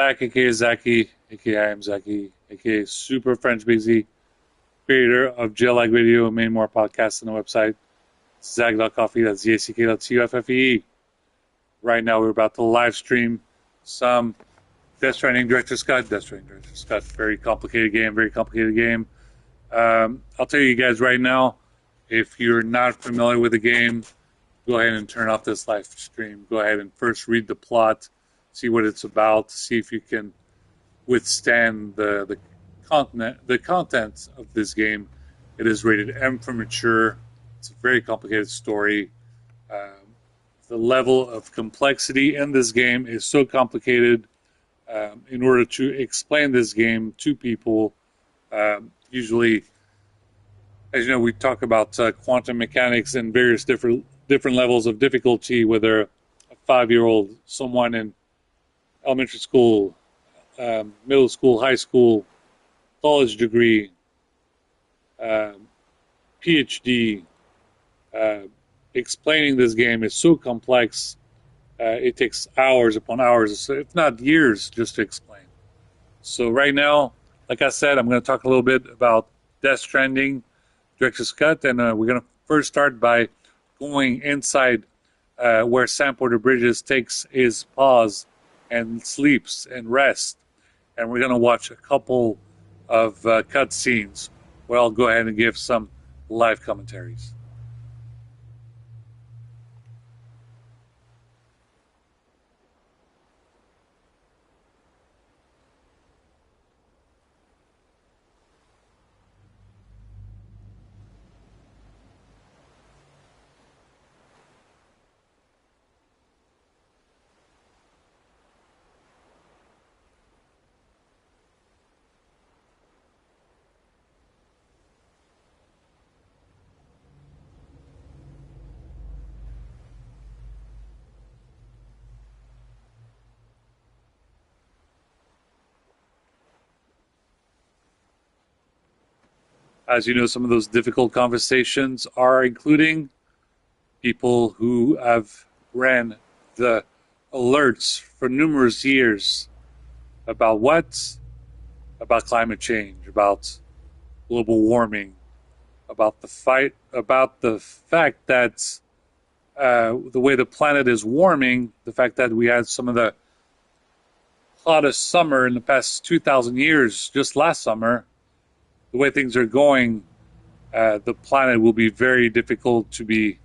Back, aka Zaki, aka I am Zaki, aka Super French Busy, creator of Jail Like Video and many more podcasts on the website. Zag.coffee, that's ZACK.CUFFE. Right now, we're about to live stream some Death Stranding Director Scott. Death Stranding Director Scott, very complicated game, very complicated game. I'll tell you guys right now, if you're not familiar with the game, go ahead and turn off this live stream. Go ahead and first read the plot, see what it's about, see if you can withstand the content of this game. It is rated M for mature. It's a very complicated story. Um, the level of complexity in this game is so complicated. In order to explain this game to people, usually, as you know, we talk about quantum mechanics and various different levels of difficulty. Whether a 5-year-old, someone in elementary school, middle school, high school, college degree, um, PhD. Uh, Explaining this game is so complex. It takes hours upon hours, if not years, just to explain. So right now, like I said, I'm going to talk a little bit about Death Stranding, Director's Cut, and we're going to first start by going inside where Sam Porter Bridges takes his pause and sleeps and rests. And we're going to watch a couple of cut scenes where I'll go ahead and give some live commentaries. As you know, some of those difficult conversations are including people who have ran the alerts for numerous years about what? About climate change, about global warming, about the fight, about the fact that the way the planet is warming, the fact that we had some of the hottest summer in the past 2,000 years, just last summer, the way things are going, the planet will be very difficult to be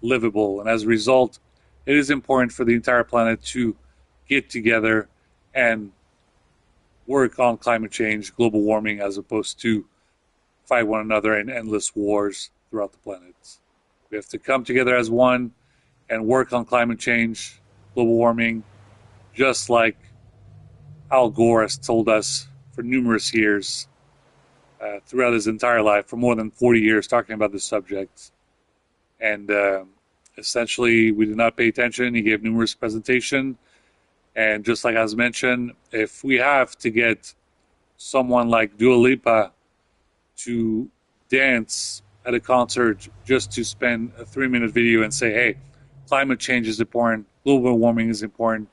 livable. And as a result, it is important for the entire planet to get together and work on climate change, global warming, as opposed to fight one another in endless wars throughout the planet. We have to come together as one and work on climate change, global warming, just like Al Gore has told us for numerous years throughout his entire life, for more than 40 years, talking about this subject. And essentially, we did not pay attention. He gave numerous presentations. And just like I was mentioned, if we have to get someone like Dua Lipa to dance at a concert just to spend a 3-minute video and say, hey, climate change is important, global warming is important,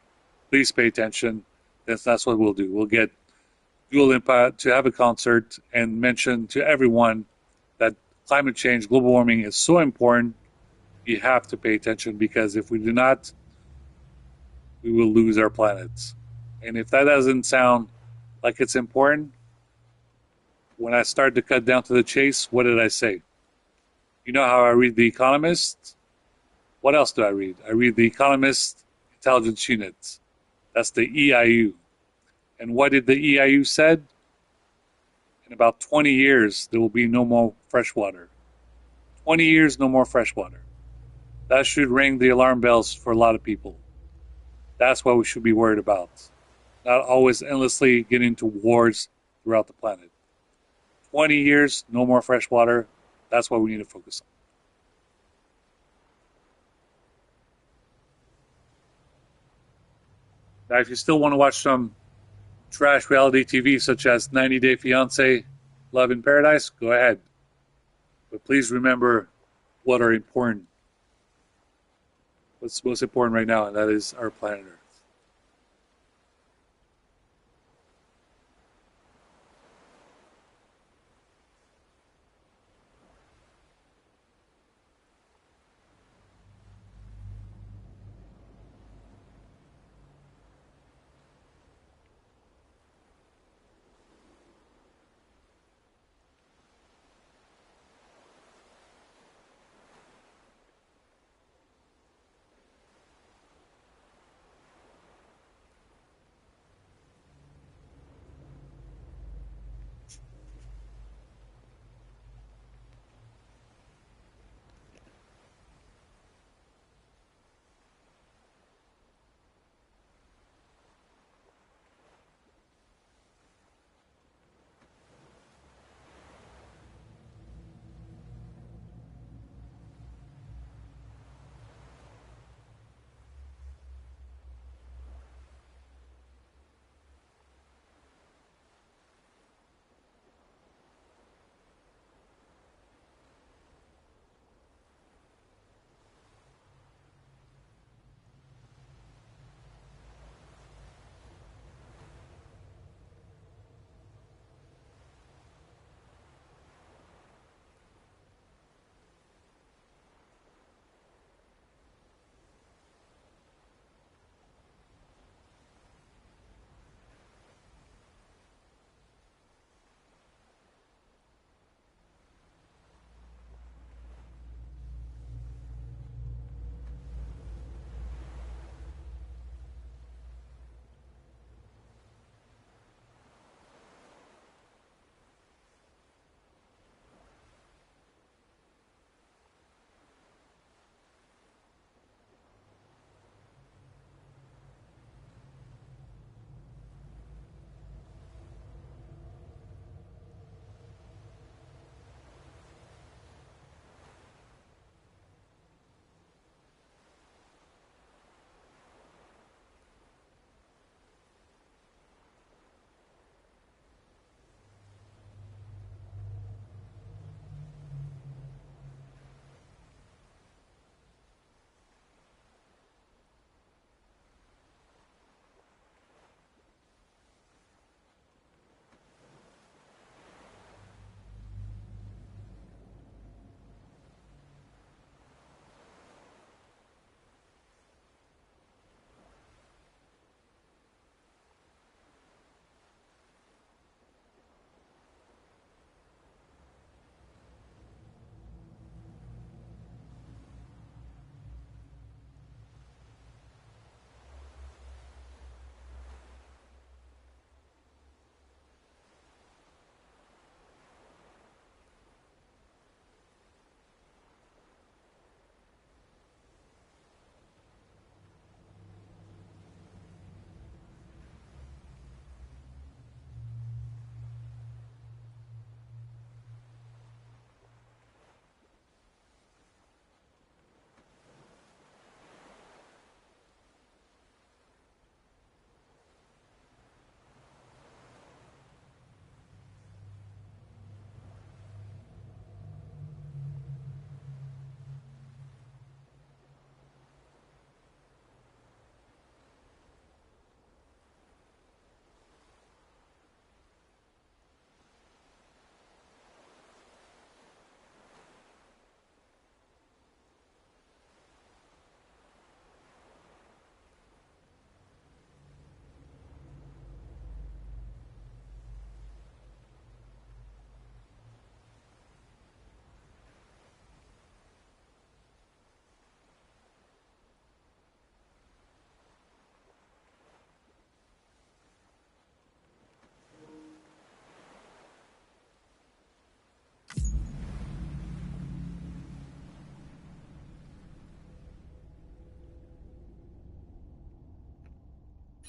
please pay attention, that's what we'll do. We'll get Dua Lipa to have a concert and mention to everyone that climate change, global warming is so important, you have to pay attention, because if we do not, we will lose our planets. And if that doesn't sound like it's important, when I started to cut down to the chase, what did I say? You know how I read The Economist? What else do I read? I read The Economist Intelligence Unit. That's the EIU. And what did the EIU said? In about 20 years, there will be no more fresh water. 20 years, no more fresh water. That should ring the alarm bells for a lot of people. That's what we should be worried about. Not always endlessly getting into wars throughout the planet. 20 years, no more fresh water. That's what we need to focus on. Now, if you still want to watch some trash reality TV such as 90 Day Fiancé, Love in Paradise, go ahead. But please remember what are important. What's most important right now, and that is our planet Earth.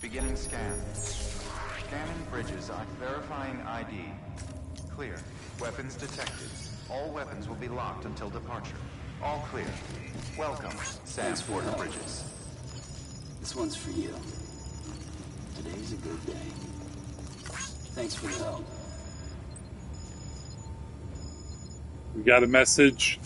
Beginning scan. Scanning bridges. Verifying ID. Clear. Weapons detected. All weapons will be locked until departure. All clear. Welcome, Sam Thanks for your Porter help. Bridges. This one's for you. Today's a good day. Thanks for the help. We got a message.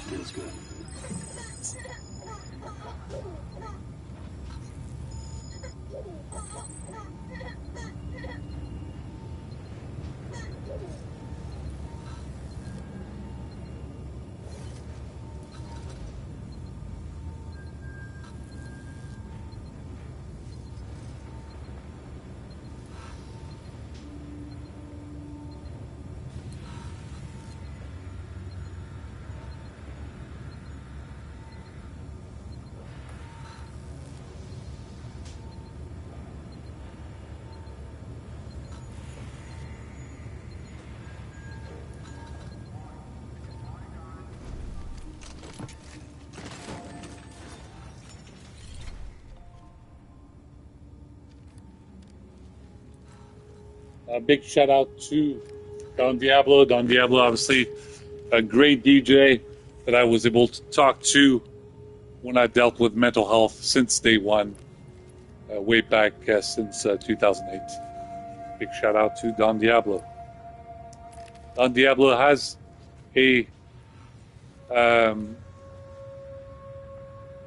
Feels good. A big shout out to Don Diablo. Don Diablo, obviously, a great DJ that I was able to talk to when I dealt with mental health since day one, way back since 2008. Big shout out to Don Diablo. Don Diablo a um,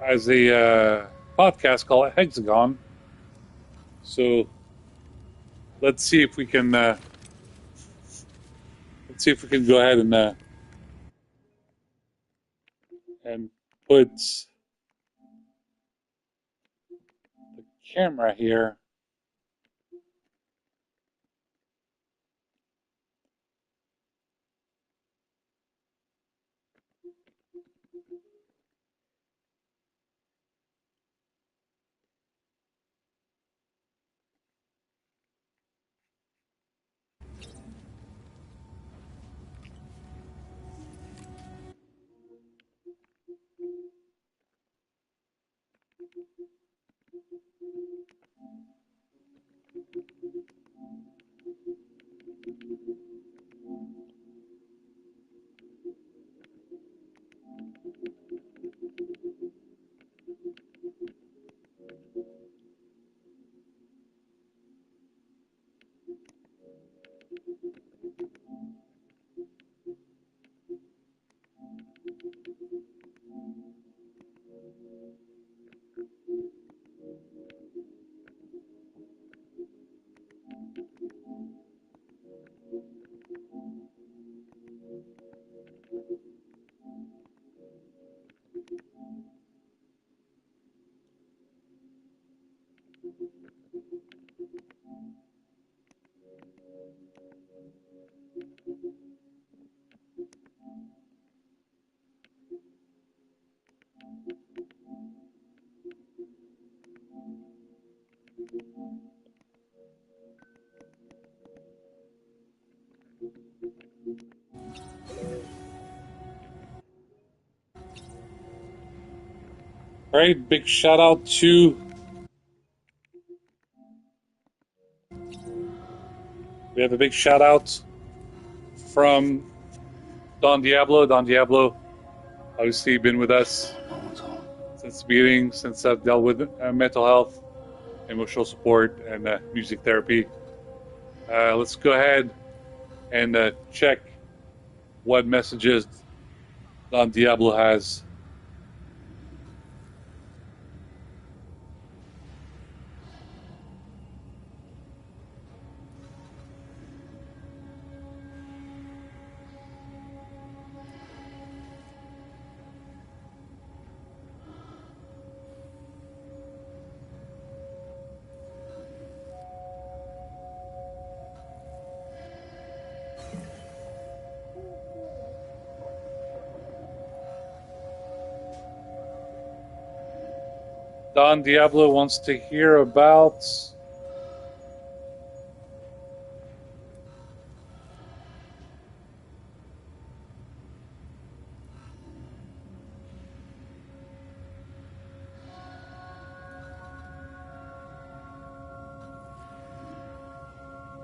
has a podcast called Hexagon. So let's see if we can go ahead and put the camera here. All right, big shout out to we have a big shout out from Don Diablo. Don Diablo, obviously, been with us No one's home. since the beginning, since I've dealt with mental health, emotional support, and music therapy. Let's go ahead and check what messages Don Diablo has. Don Diablo wants to hear about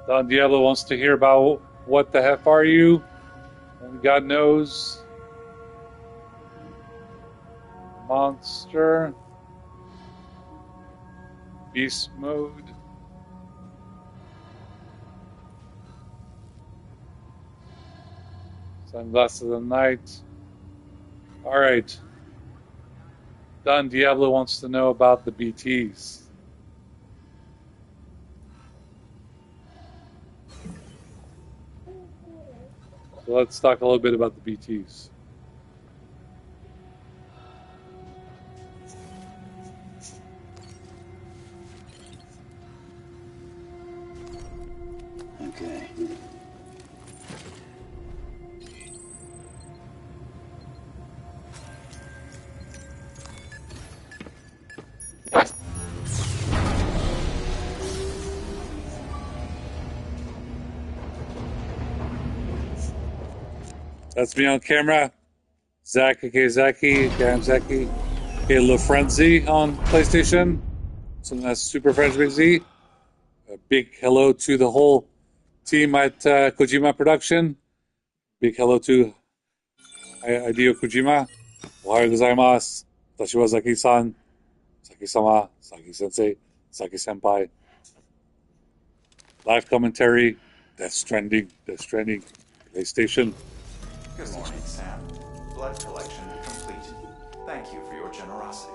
Don Diablo wants to hear about what the heck are you? Only God knows. Monster. Beast mode. Sunglasses of the night. Alright. Don Diablo wants to know about the BTs. So let's talk a little bit about the BTs. Okay. That's me on camera. Zach, aka Zaki, aka I'm Zaki, aka La Frenzy on PlayStation. Something that's Super Friends Big Z. A big hello to the whole team at Kojima Production. Big hello to Hideo Kojima. Ohayou gozaimasu. Watashi wa Zaki-san. Zaki-sama. Zaki-sensei. Zaki-senpai. Live commentary. Death Stranding. Death Stranding. PlayStation. Good morning, Sam. Blood collection complete. Thank you for your generosity.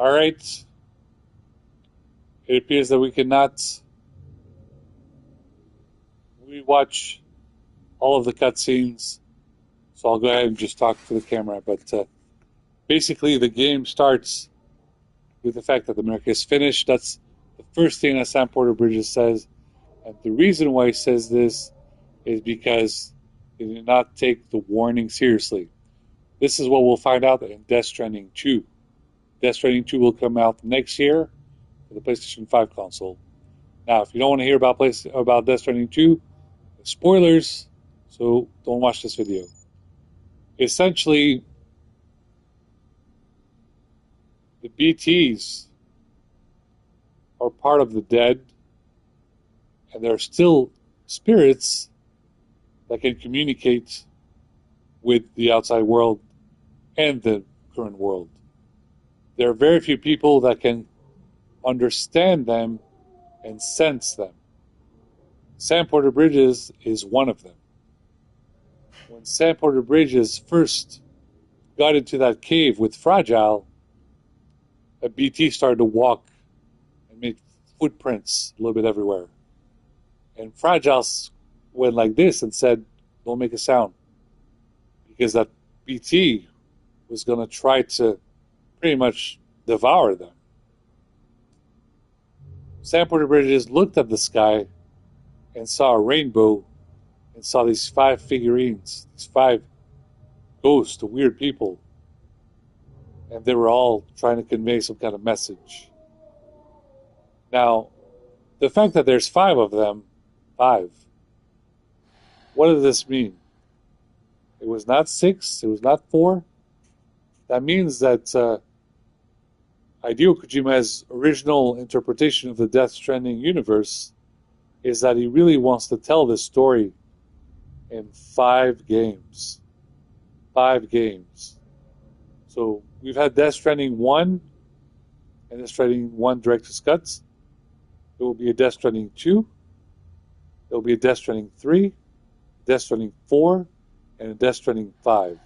All right. It appears that we cannot rewatch all of the cutscenes, so I'll go ahead and just talk to the camera. But basically, the game starts with the fact that the America is finished. That's the first thing that Sam Porter Bridges says. And the reason why he says this is because he did not take the warning seriously. This is what we'll find out in Death Stranding 2. Death Stranding 2 will come out next year for the PlayStation 5 console. Now, if you don't want to hear about Death Stranding 2, spoilers, so don't watch this video. Essentially, the BTs are part of the dead, and there are still spirits that can communicate with the outside world and the current world. There are very few people that can understand them and sense them. Sam Porter Bridges is one of them. When Sam Porter Bridges first got into that cave with Fragile, a BT started to walk and made footprints a little bit everywhere. And Fragile went like this and said, "Don't make a sound." Because that BT was going to try to pretty much devour them. Sam Porter Bridges looked at the sky and saw a rainbow and saw these 5 figurines, these 5 ghosts, weird people. And they were all trying to convey some kind of message. Now, the fact that there's 5 of them, 5, what does this mean? It was not 6, it was not 4. That means that Hideo Kojima's original interpretation of the Death Stranding universe is that he really wants to tell this story in 5 games. 5 games. So we've had Death Stranding 1 and Death Stranding 1 Director's Cuts. There will be a Death Stranding 2. There will be a Death Stranding 3, Death Stranding 4, and a Death Stranding 5.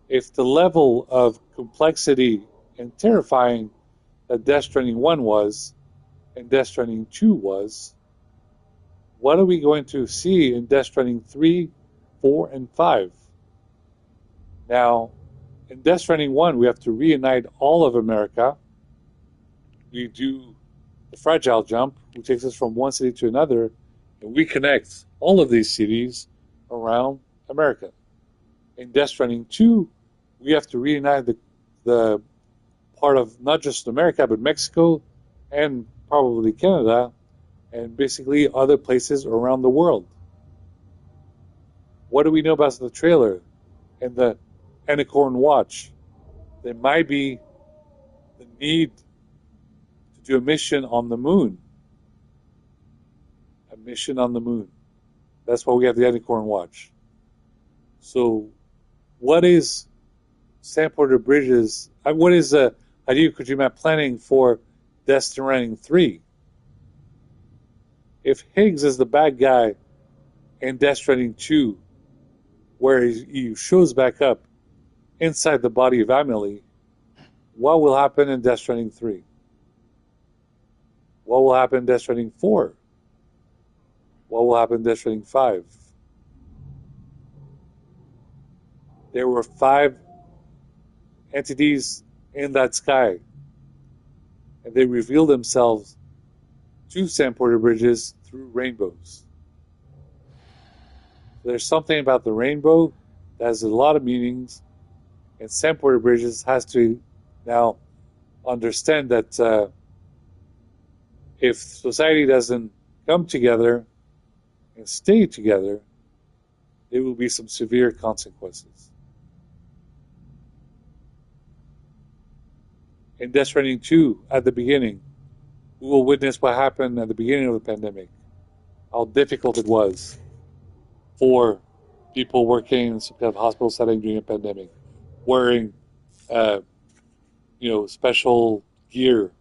If the level of complexity and terrifying that Death Stranding 1 was, and Death Stranding 2 was, what are we going to see in Death Stranding 3, 4, and 5? Now, in Death Stranding 1, we have to reunite all of America. We do the Fragile Jump, which takes us from one city to another, and we connect all of these cities around America. In Death Stranding 2, we have to reunite the part of not just America, but Mexico and probably Canada, and basically other places around the world. What do we know about the trailer and the Anicorn Watch? There might be the need to do a mission on the moon. A mission on the moon. That's why we have the Anicorn Watch. So, what is Sam Porter Bridges? What is Hideo Kojima planning for Death Stranding 3? If Higgs is the bad guy in Death Stranding 2, where he shows back up inside the body of Amelie, what will happen in Death Stranding 3? What will happen in Death Stranding 4? What will happen in Death Stranding 5? There were 5 entities in that sky, and they revealed themselves to Sam Porter Bridges through rainbows. There's something about the rainbow that has a lot of meanings, and Sam Porter Bridges has to now understand that if society doesn't come together and stay together, there will be some severe consequences. In Death Stranding 2, at the beginning, we will witness what happened at the beginning of the pandemic, how difficult it was for people working in some kind of hospital setting during a pandemic, wearing, special gear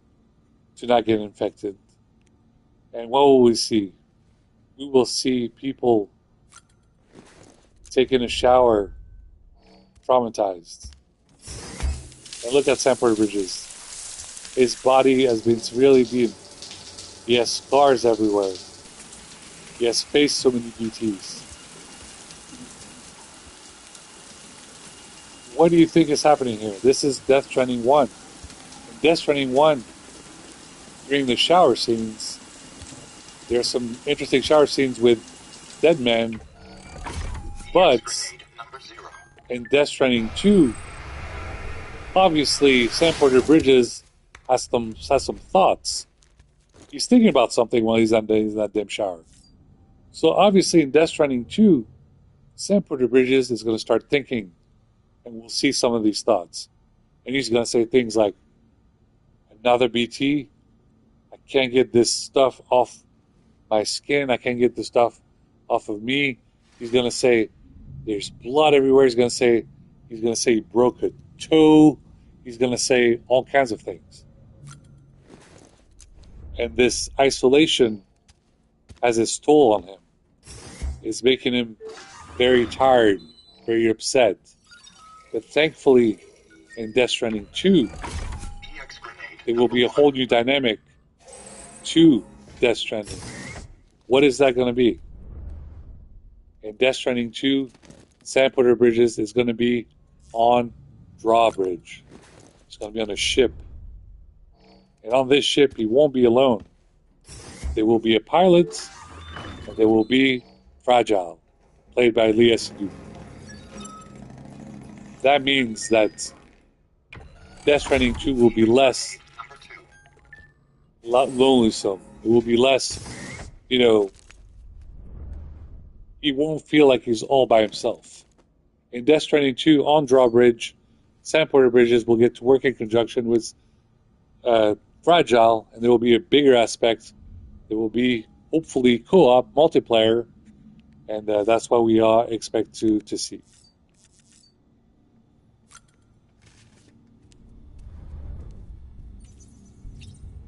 to not get infected. And what will we see? We will see people taking a shower, traumatized. And look at Sam Porter Bridges. His body has been severely beaten. He has scars everywhere. He has faced so many DTs. What do you think is happening here? This is Death Stranding 1. In Death Stranding 1, during the shower scenes, there are some interesting shower scenes with dead men, but in Death Stranding 2, obviously Sam Porter Bridges has some thoughts. He's thinking about something while he's in that damn shower. So obviously in Death Stranding 2, Sam Porter Bridges is going to start thinking, and we'll see some of these thoughts. And he's going to say things like, another BT? I can't get this stuff off my skin. I can't get this stuff off of me. He's going to say, There's blood everywhere. He's gonna say he broke a toe. He's gonna say all kinds of things. And this isolation has its toll on him. It's making him very tired, very upset. But thankfully, in Death Stranding 2, there will be a whole new dynamic to Death Stranding. What is that going to be? In Death Stranding 2, Sam Porter Bridges is going to be on Drawbridge. It's going to be on a ship. And on this ship, he won't be alone. There will be a pilot, and there will be Fragile, played by Leah Seydoux. That means that Death Stranding 2 will be less lonesome. It will be less, he won't feel like he's all by himself. In Death Stranding 2, on Drawbridge, Sam Porter Bridges will get to work in conjunction with Fragile, and there will be a bigger aspect. There will be, hopefully, co-op, multiplayer, and that's what we expect to see.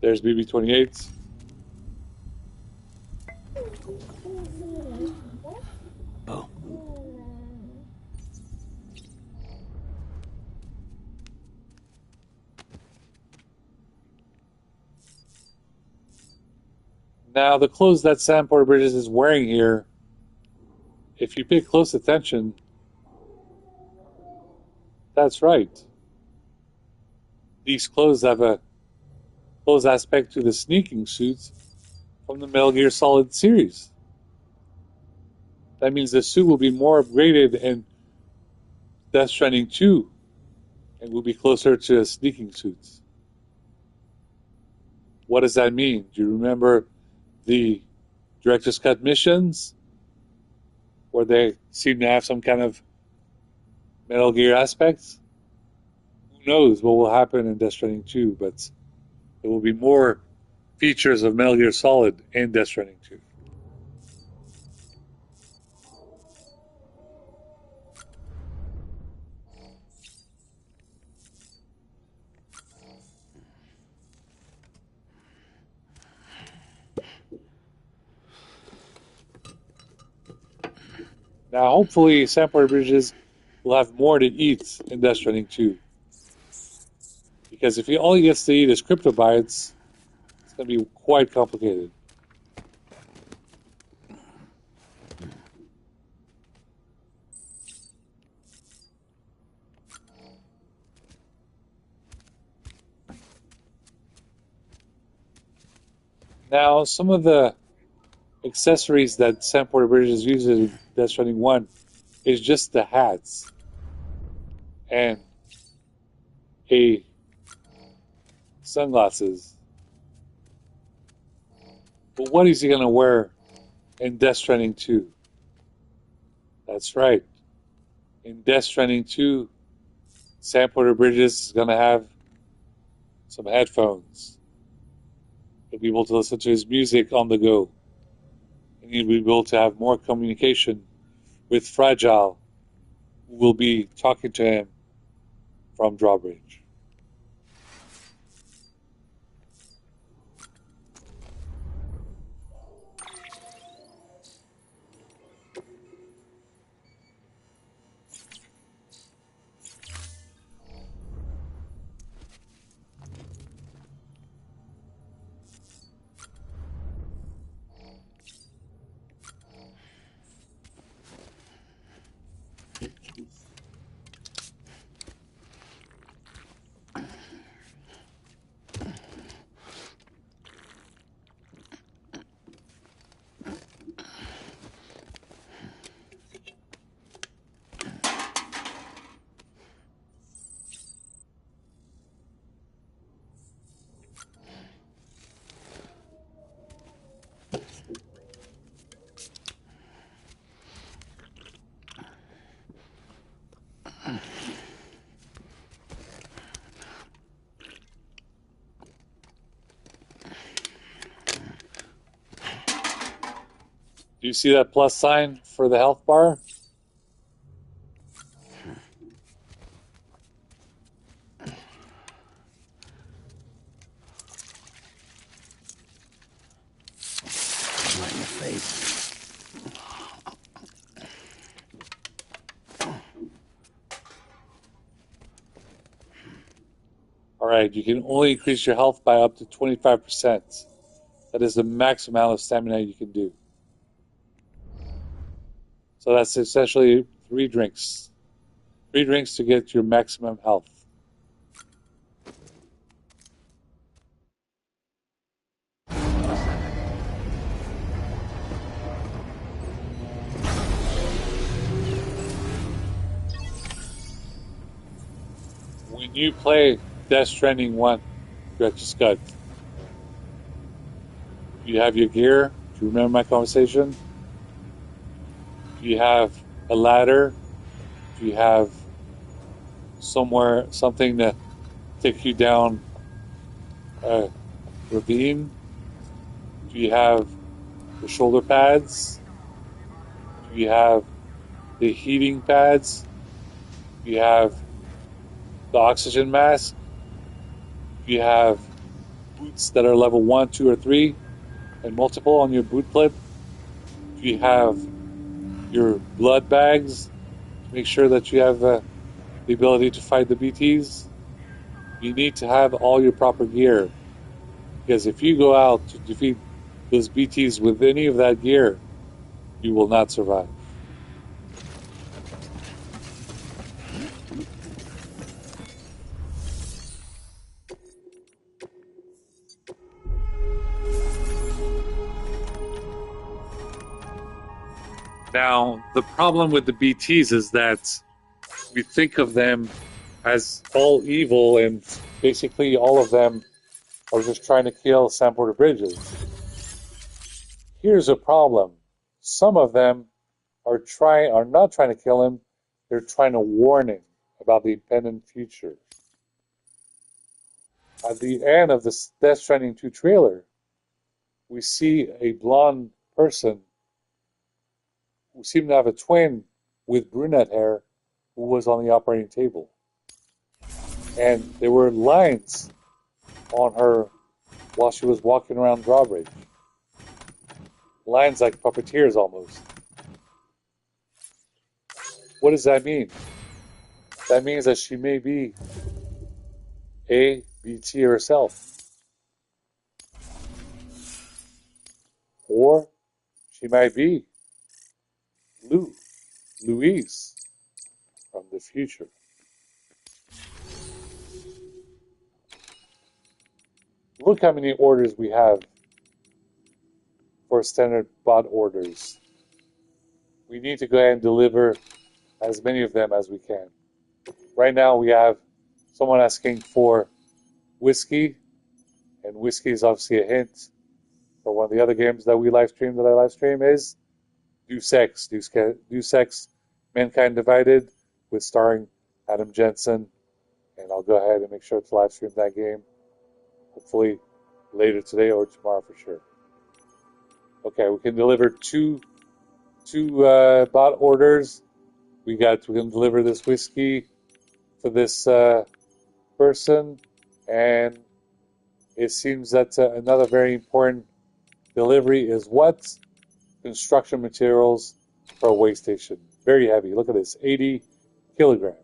There's BB-28. Oh. Now, the clothes that Sam Porter Bridges is wearing here, if you pay close attention, that's right. These clothes have a close aspect to the sneaking suits from the Metal Gear Solid series. That means the suit will be more upgraded in Death Stranding 2 and will be closer to sneaking suits. What does that mean? Do you remember the Director's Cut missions where they seem to have some kind of Metal Gear aspects? Who knows what will happen in Death Stranding 2, but there will be more features of Metal Gear Solid in Death Stranding 2. Now, hopefully, Sam Porter Bridges will have more to eat in Death Stranding 2. Because if all he gets to eat is cryptobytes, it's going to be quite complicated. Now, some of the accessories that Sam Porter Bridges uses in Death Stranding 1 is just the hats and sunglasses. But what is he going to wear in Death Stranding 2? That's right. In Death Stranding 2, Sam Porter Bridges is going to have some headphones. He'll be able to listen to his music on the go. And he'll be able to have more communication with Fragile, who will be talking to him from Drawbridge. Do you see that plus sign for the health bar? Alright, you can only increase your health by up to 25%. That is the max amount of stamina you can do. So that's essentially 3 drinks. 3 drinks to get your maximum health. When you play Death Stranding 1, Director Scott, you have your gear. Do you remember my conversation? Do you have a ladder? Do you have something to take you down a ravine? Do you have the shoulder pads? Do you have the heating pads? Do you have the oxygen mask? Do you have boots that are level 1, 2, or 3 and multiple on your boot clip? Do you have your blood bags to make sure that you have the ability to fight the BTs? You need to have all your proper gear, because if you go out to defeat those BTs with any of that gear, you will not survive. Now, the problem with the BTs is that we think of them as all evil, and basically all of them are just trying to kill Sam Porter Bridges. Here's a problem. Some of them are not trying to kill him, they're trying to warn him about the impending future. At the end of the Death Stranding 2 trailer, we see a blonde person who seemed to have a twin with brunette hair who was on the operating table. And there were lines on her while she was walking around drawbridge. Lines like puppeteers almost. What does that mean? That means that she may be a BT herself. Or she might be Louise from the future. Look how many orders we have for standard bot orders. We need to go ahead and deliver as many of them as we can. Right now we have someone asking for whiskey, and whiskey is obviously a hint for one of the other games that I live stream is Deus Ex, Mankind Divided, with starring Adam Jensen, and I'll go ahead and make sure to live stream that game, hopefully later today or tomorrow for sure. Okay, we can deliver two bot orders. We can deliver this whiskey for this person, and it seems that another very important delivery is what? Construction materials for a way station. Very heavy. Look at this, 80 kilograms.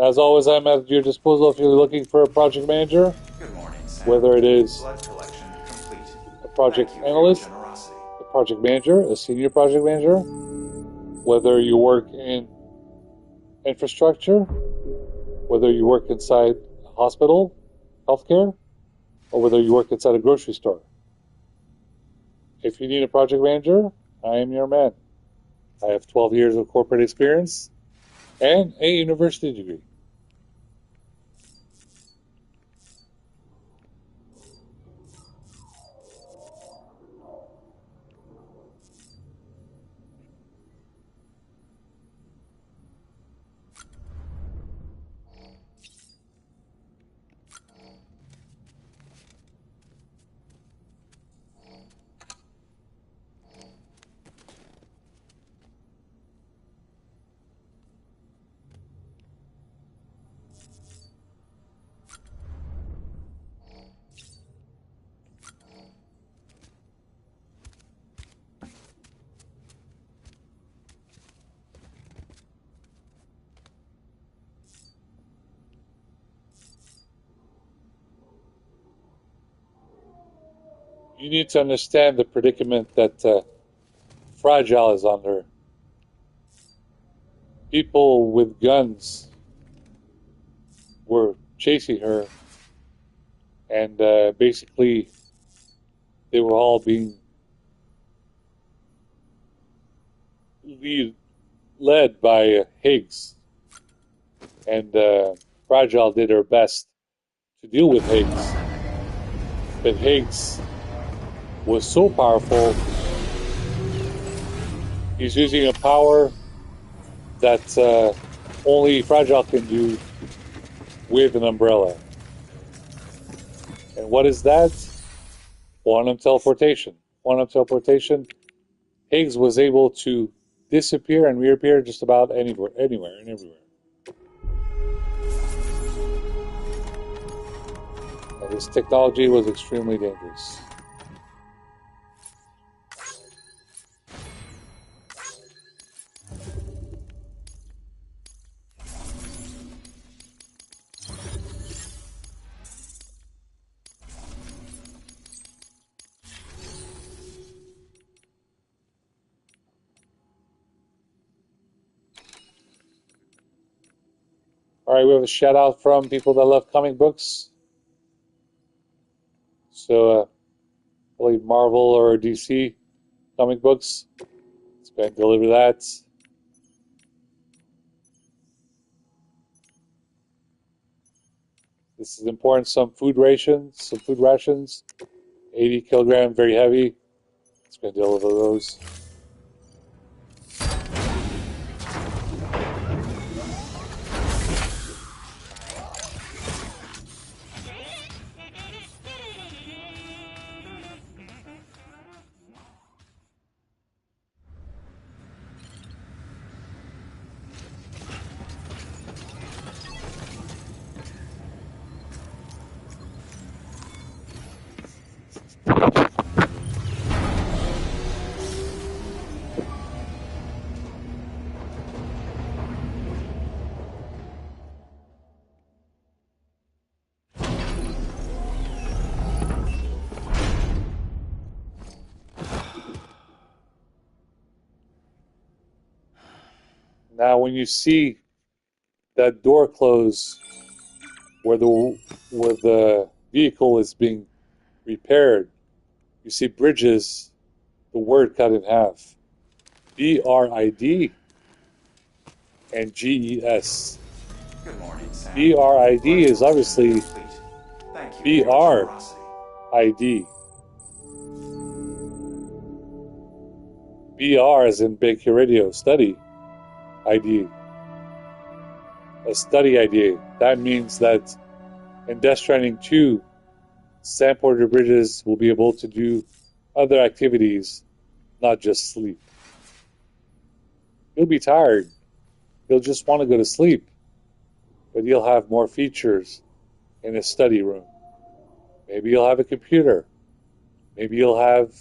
As always, I'm at your disposal if you're looking for a project manager, Good morning, Sam. whether it is Blood collection complete. a project Thank you for your analyst, generosity. a project manager, a senior project manager, whether you work in infrastructure, whether you work inside a hospital, healthcare, or whether you work inside a grocery store. If you need a project manager, I am your man. I have 12 years of corporate experience and a university degree. You need to understand the predicament that Fragile is under. People with guns were chasing her, and basically they were all being led by Higgs, and Fragile did her best to deal with Higgs, but Higgs was so powerful. He's using a power that only Fragile can do with an umbrella. And what is that? Quantum teleportation. Quantum teleportation. Higgs was able to disappear and reappear just about anywhere and everywhere. And this technology was extremely dangerous. All right, we have a shout out from people that love comic books. So, probably Marvel or DC comic books. Let's go ahead and deliver that. This is important. Some food rations. 80 kilogram, very heavy. Let's go ahead and deliver those. Now, when you see that door close where the vehicle is being repaired, you see bridges, the word cut in half. BRID and GES. Good morning, Sam. BRID is obviously Thank you for your generosity. BRID. BR is in Big Radio, study ID. A study ID. That means that in Death Stranding 2, Sam Porter Bridges will be able to do other activities, not just sleep. He'll be tired. He'll just want to go to sleep. But he'll have more features in his study room. Maybe he'll have a computer. Maybe he'll have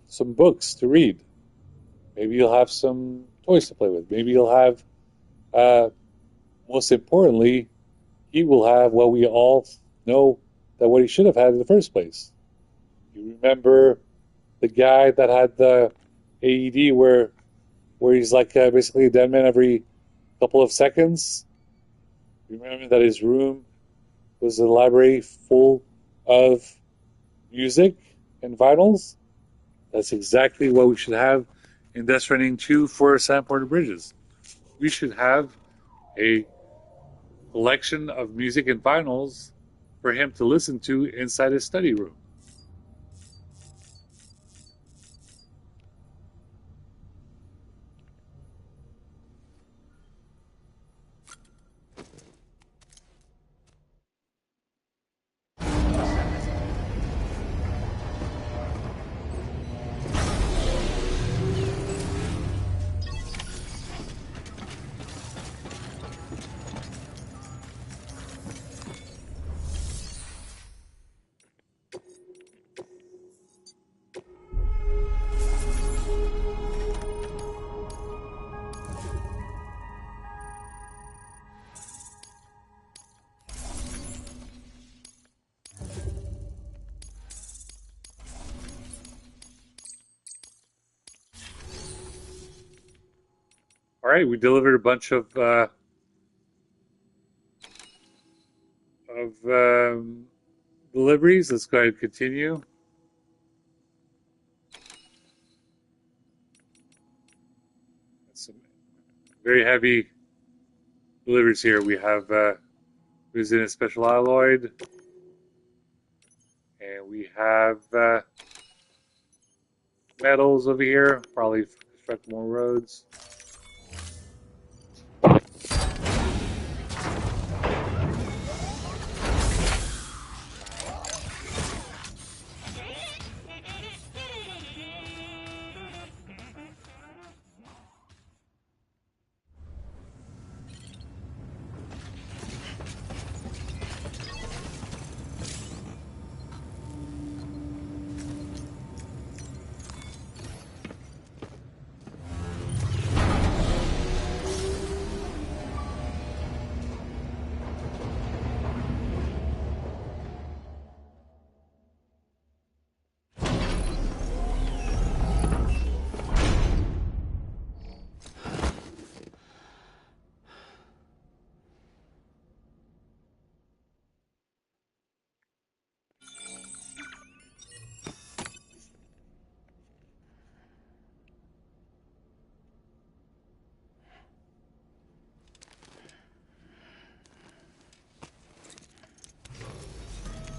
some books to read. Maybe he'll have some toys to play with. Maybe he'll have most importantly, he will have what we all know that what he should have had in the first place. You remember the guy that had the AED where he's like basically a dead man every couple of seconds? You remember that his room was a library full of music and vinyls? That's exactly what we should have in Death Stranding 2 for Sam Porter Bridges. We should have a collection of music and vinyls for him to listen to inside his study room. All right, we delivered a bunch of deliveries. Let's go ahead and continue. Some very heavy deliveries here. We have who's in a special alloyed, and we have metals over here. Probably construct more roads.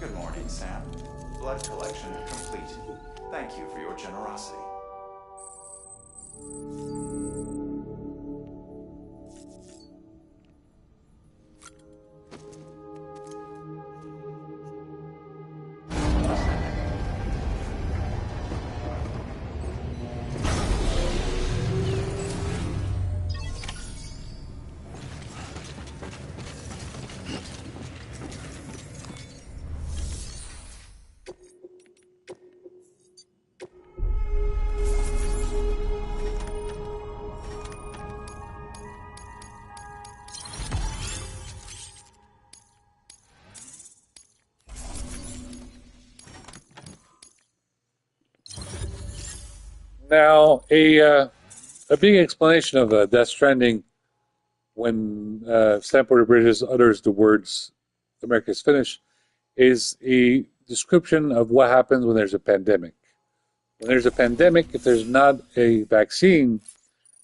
Good morning, Sam. Blood collection complete. Thank you for your generosity. Now, a big explanation of Death Stranding when Sam Porter Bridges utters the words "America's finished" is a description of what happens when there's a pandemic. When there's a pandemic, if there's not a vaccine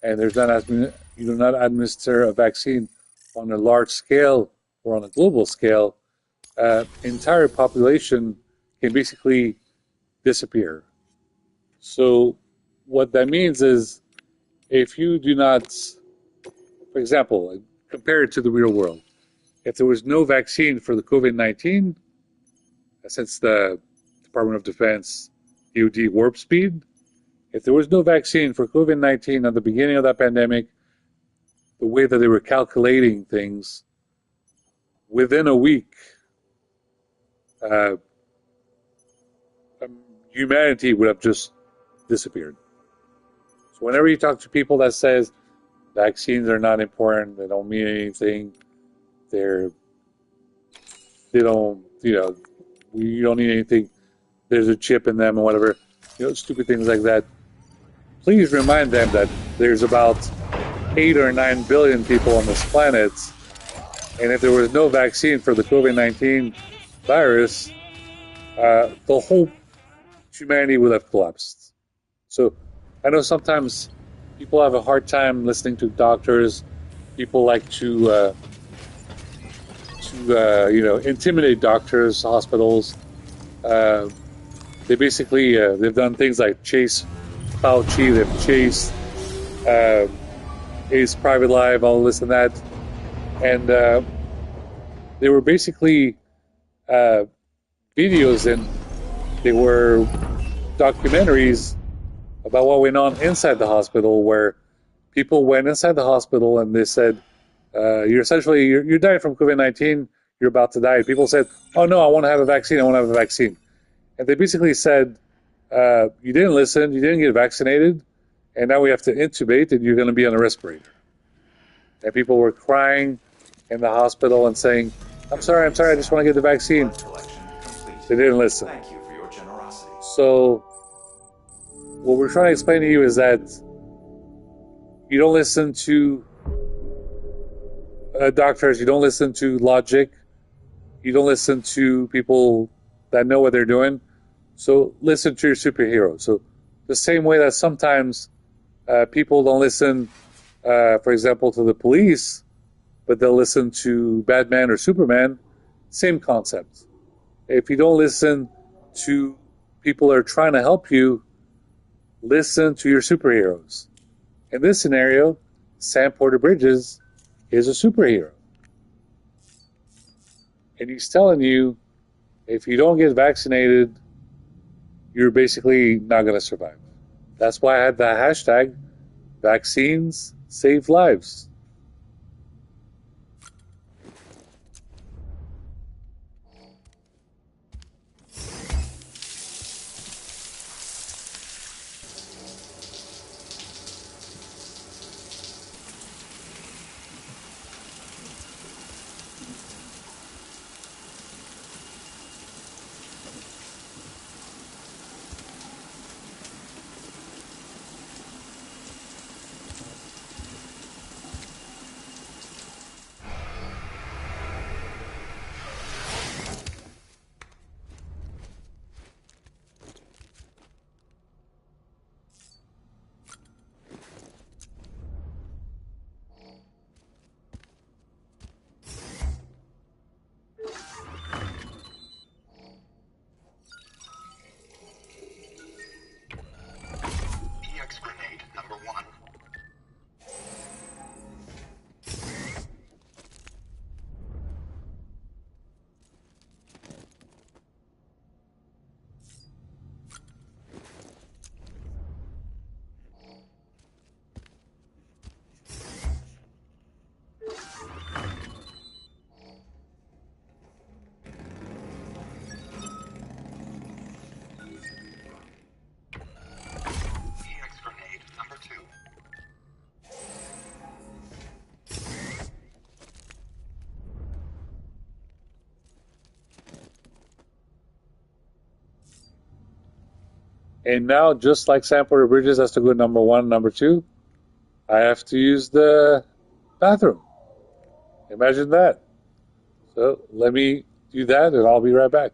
and there's not you do not administer a vaccine on a large scale or on a global scale, entire population can basically disappear. So what that means is if you do not, for example, compare it to the real world, if there was no vaccine for the COVID-19, since the Department of Defense DoD warp speed, if there was no vaccine for COVID-19 at the beginning of that pandemic, the way that they were calculating things, within a week, uh, humanity would have just disappeared. So whenever you talk to people that says vaccines are not important, they don't mean anything, they're they don't we don't need anything. There's a chip in them or whatever, stupid things like that. Please remind them that there's about 8 or 9 billion people on this planet, and if there was no vaccine for the COVID-19 virus, the whole humanity would have collapsed. So I know sometimes people have a hard time listening to doctors. People like to intimidate doctors, hospitals. Uh, they basically they've done things like chase Fauci, they've chased his private life, all this and that, and they were basically uh, videos and they were documentaries about what went on inside the hospital, where people went inside the hospital and they said, you're dying from COVID-19, you're about to die. People said, oh no, I want to have a vaccine, I want to have a vaccine. And they basically said, you didn't listen, you didn't get vaccinated, and now we have to intubate and you're going to be on a respirator. And people were crying in the hospital and saying, I'm sorry, I just want to get the vaccine. They didn't listen. Thank you for your generosity. So what we're trying to explain to you is that you don't listen to doctors, you don't listen to logic, you don't listen to people that know what they're doing. So listen to your superhero. So the same way that sometimes people don't listen, for example, to the police, but they'll listen to Batman or Superman, same concept. If you don't listen to people that are trying to help you, listen to your superheroes. In this scenario, Sam Porter Bridges is a superhero. And he's telling you, if you don't get vaccinated, you're basically not going to survive. That's why I had the hashtag, vaccines save lives. EX grenade number 1. EX grenade number 2. And now, just like Sam Porter Bridges has to go number 1, number 2, I have to use the bathroom. Imagine that. So let me do that and I'll be right back.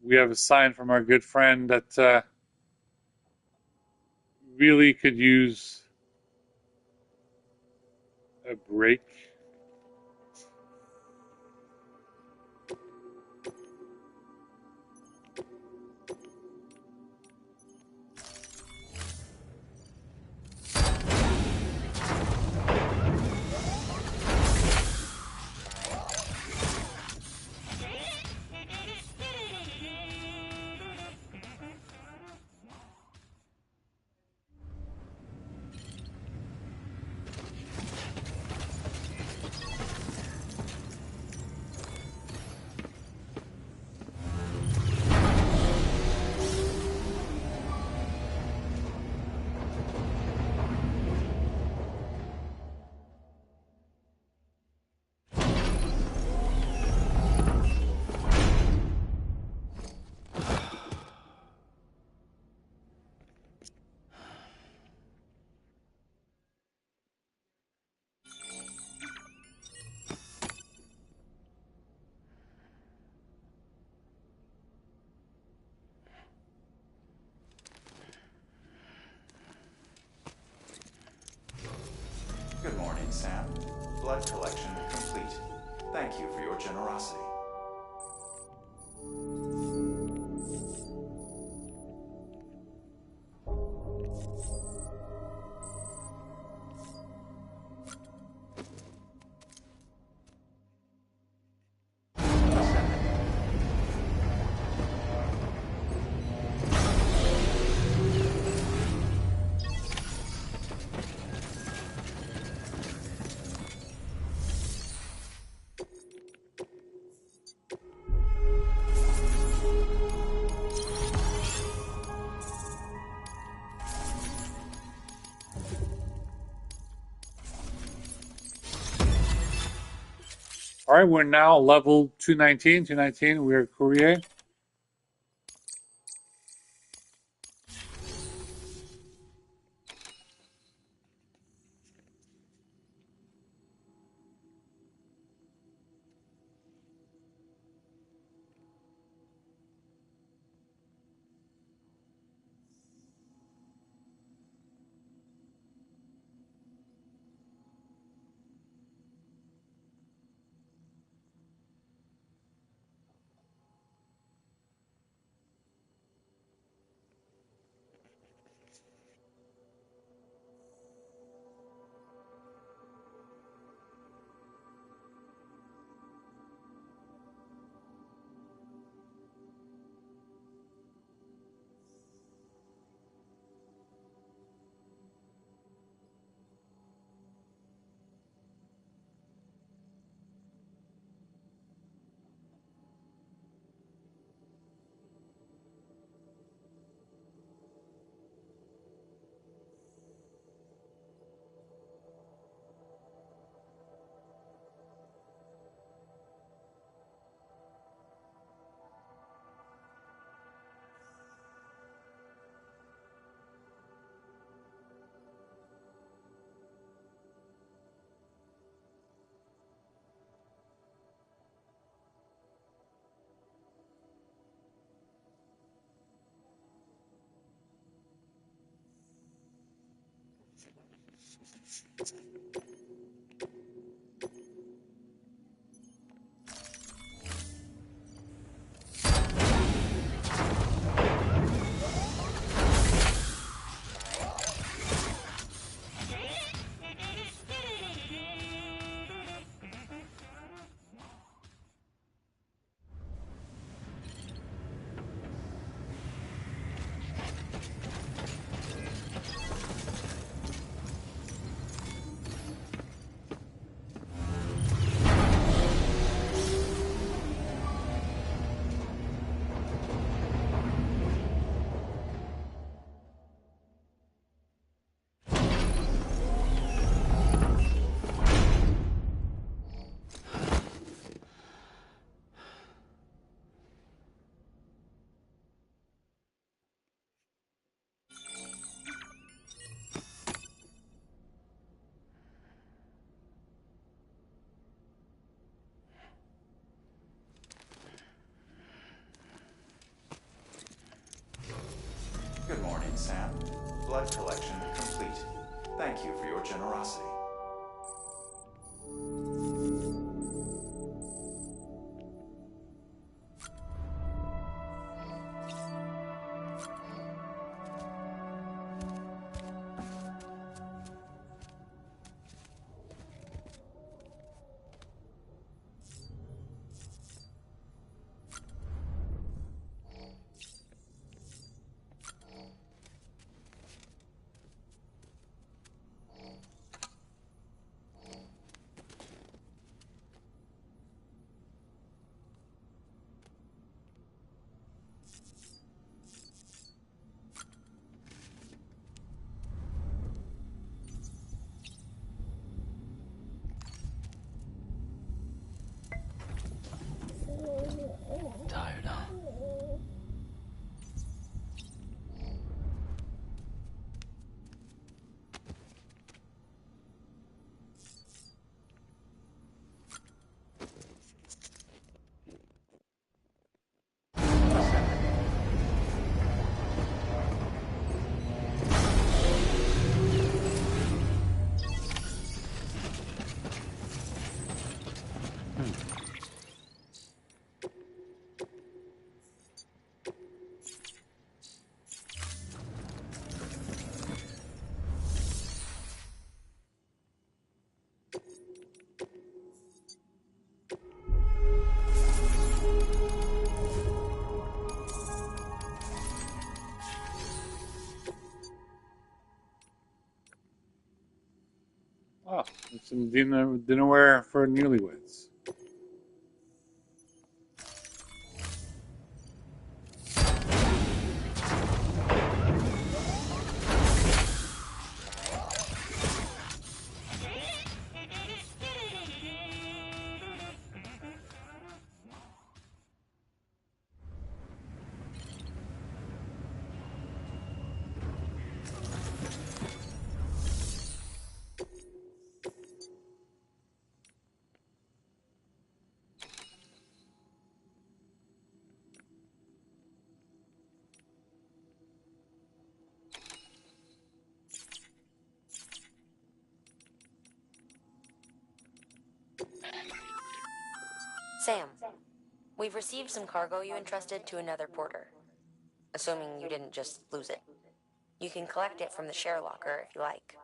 we have a sign from our good friend that really could use a break. Good morning, Sam. Blood collection complete. Thank you for your generosity. All right, we're now level 219. 219, we're Courier. Sam. Blood collection complete. Thank you for your generosity. Tired, huh? Oh, it's some dinnerware for newlyweds. Sam, we've received some cargo you entrusted to another porter. Assuming you didn't just lose it. You can collect it from the share locker if you like.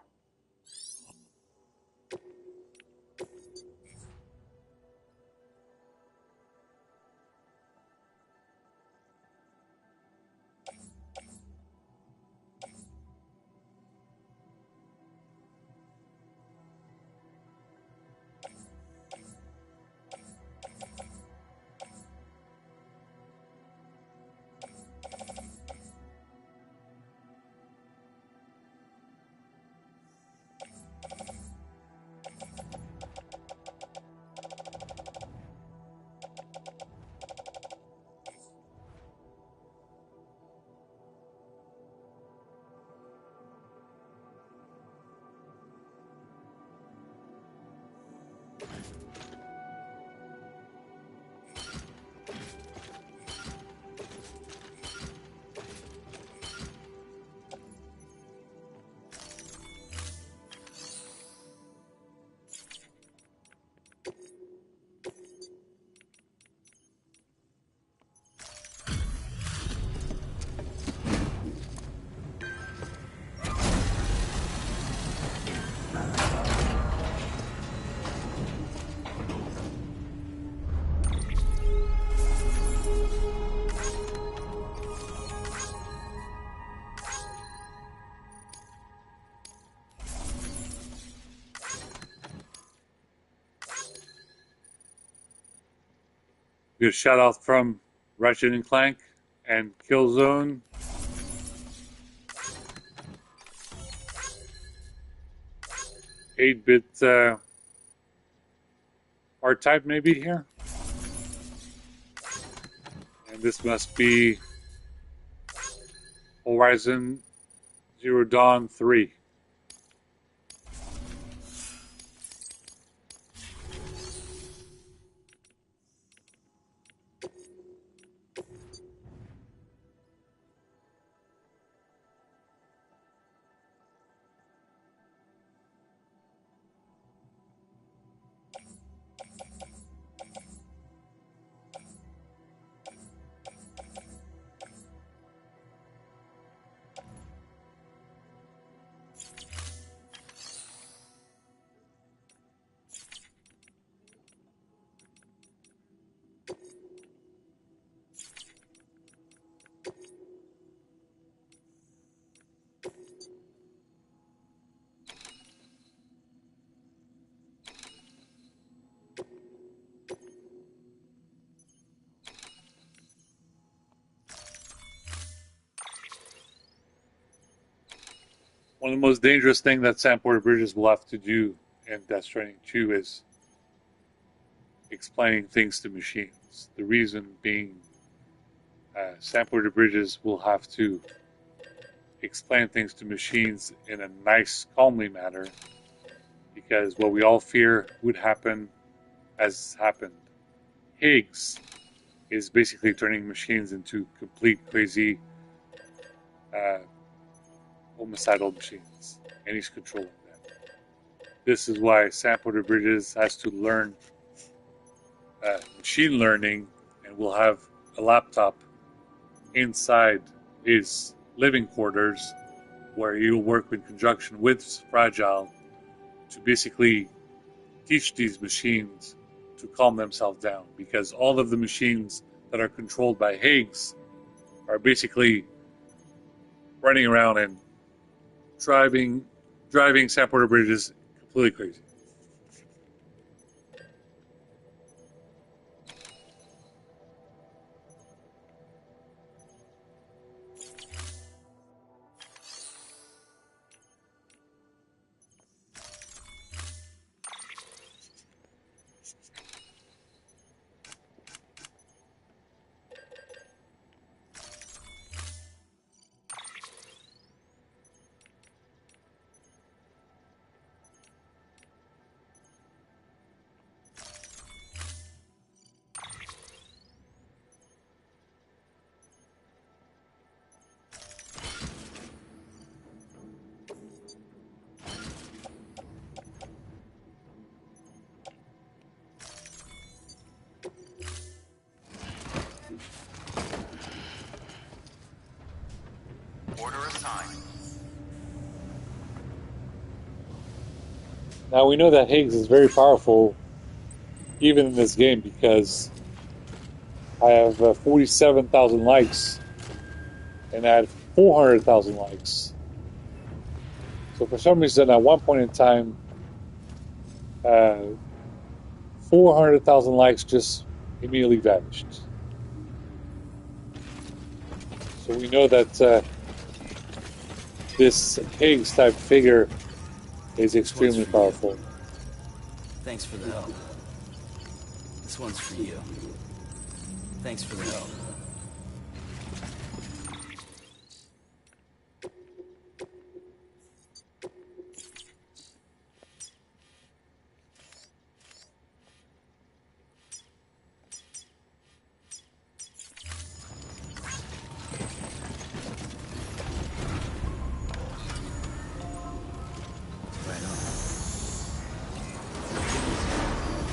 Good shout out from Ratchet and Clank and Killzone. 8-bit art type maybe here. And this must be Horizon Zero Dawn 3. one of the most dangerous things that Sandporter Bridges will have to do in Death Stranding 2 is explaining things to machines. The reason being, Sandporter Bridges will have to explain things to machines in a nice, calmly manner, because what we all fear would happen has happened. Higgs is basically turning machines into complete crazy uh, homicidal machines, and he's controlling them. This is why Sandporter Bridges has to learn machine learning, and will have a laptop inside his living quarters where he'll work in conjunction with Fragile to basically teach these machines to calm themselves down, because all of the machines that are controlled by Higgs are basically running around and driving Sandporter Bridges completely crazy. Order assigned. Now we know that Higgs is very powerful even in this game, because I have 47,000 likes and I had 400,000 likes. So for some reason, at one point in time, 400,000 likes just immediately vanished. So we know that this Higgs type figure is extremely powerful. Thanks for the help. This one's for you. Thanks for the help.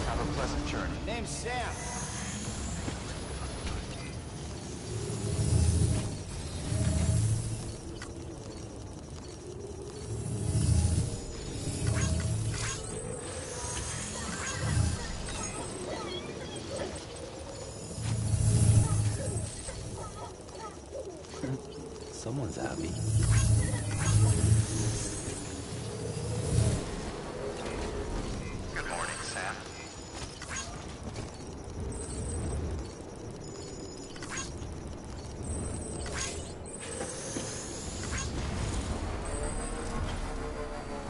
Have a pleasant journey. Name's Sam. Someone's happy. Good morning, Sam.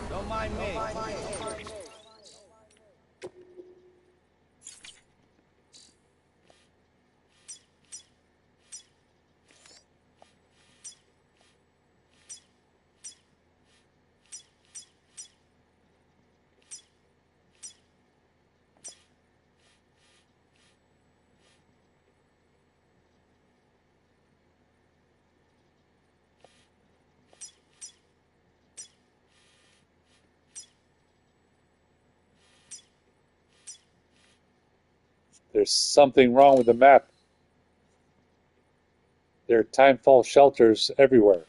Don't mind me. There's something wrong with the map. There are timefall shelters everywhere.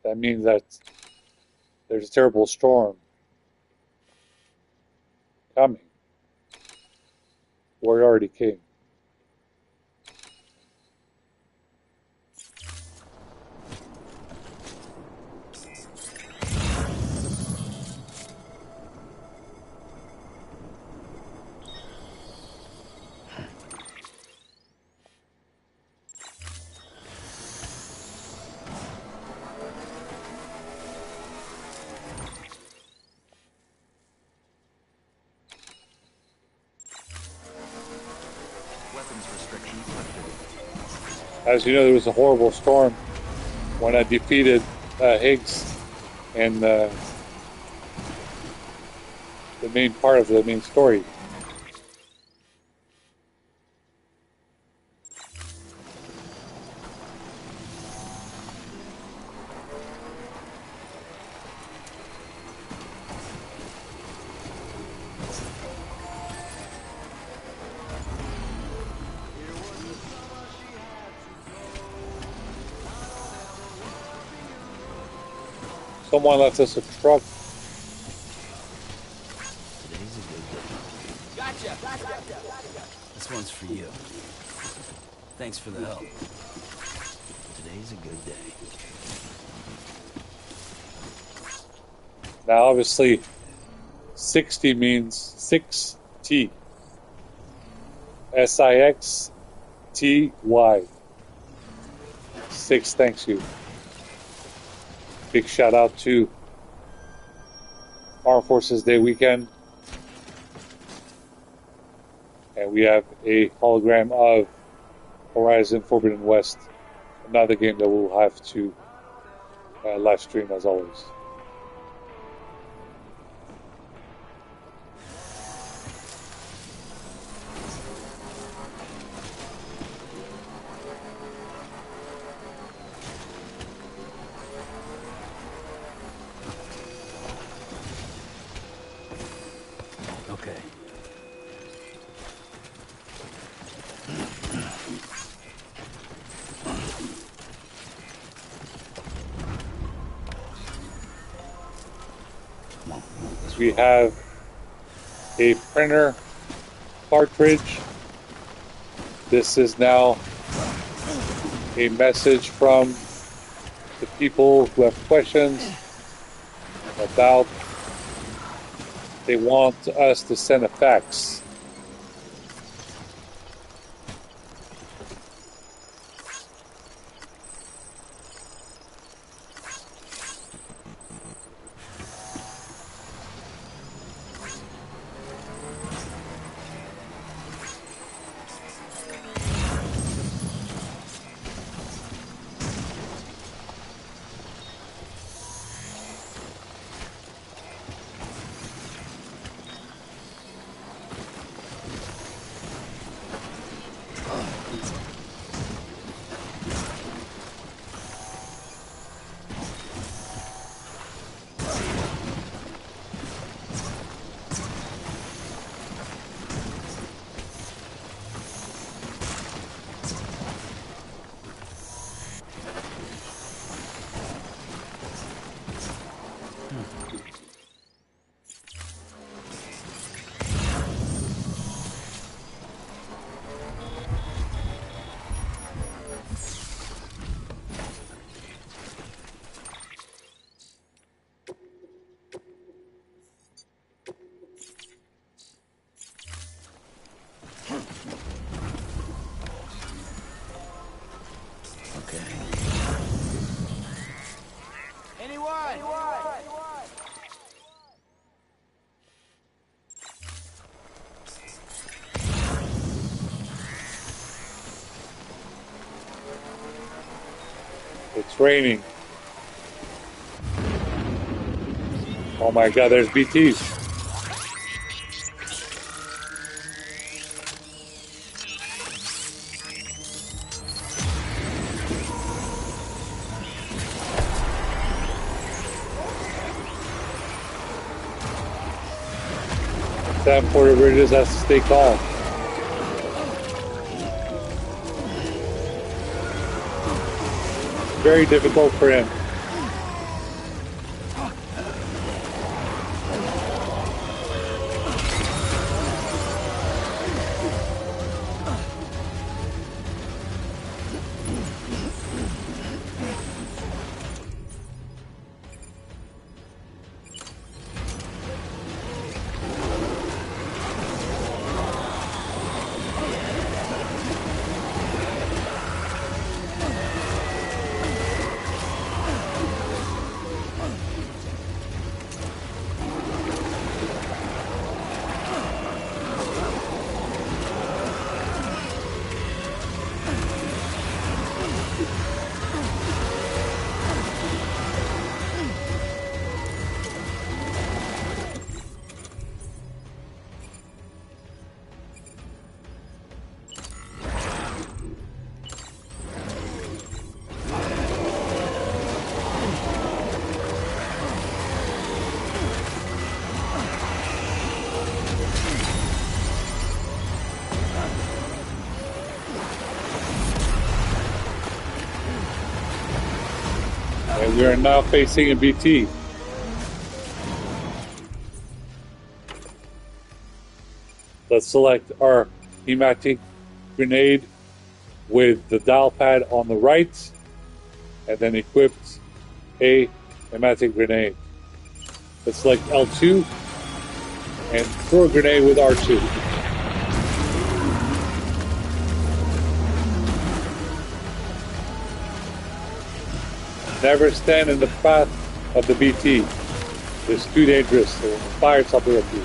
That means that there's a terrible storm coming, or it already came. As you know, there was a horrible storm when I defeated Higgs and the main part of the main story. Someone left us a truck. Today's a good day. Gotcha. This one's for you. Thanks for the help. Today's a good day. Now, obviously, 60 means 6T. SIXTY. 6, thanks you. Big shout out to Armed Forces Day weekend. And we have a hologram of Horizon Forbidden West. Another game that we'll have to live stream as always. Okay. We have a printer cartridge. This is now a message from the people who have questions about they want us to send a fax. Okay. Anyone? It's raining. Oh my god, there's BTs. Sam Porter Bridges has to stay calm. Very difficult for him. We are now facing a BT. Let's select our pneumatic grenade with the dial pad on the right, and then equip a pneumatic grenade. Let's select L2 and throw a grenade with R2. Never stand in the path of the BT. It's too dangerous. It will fire something at you.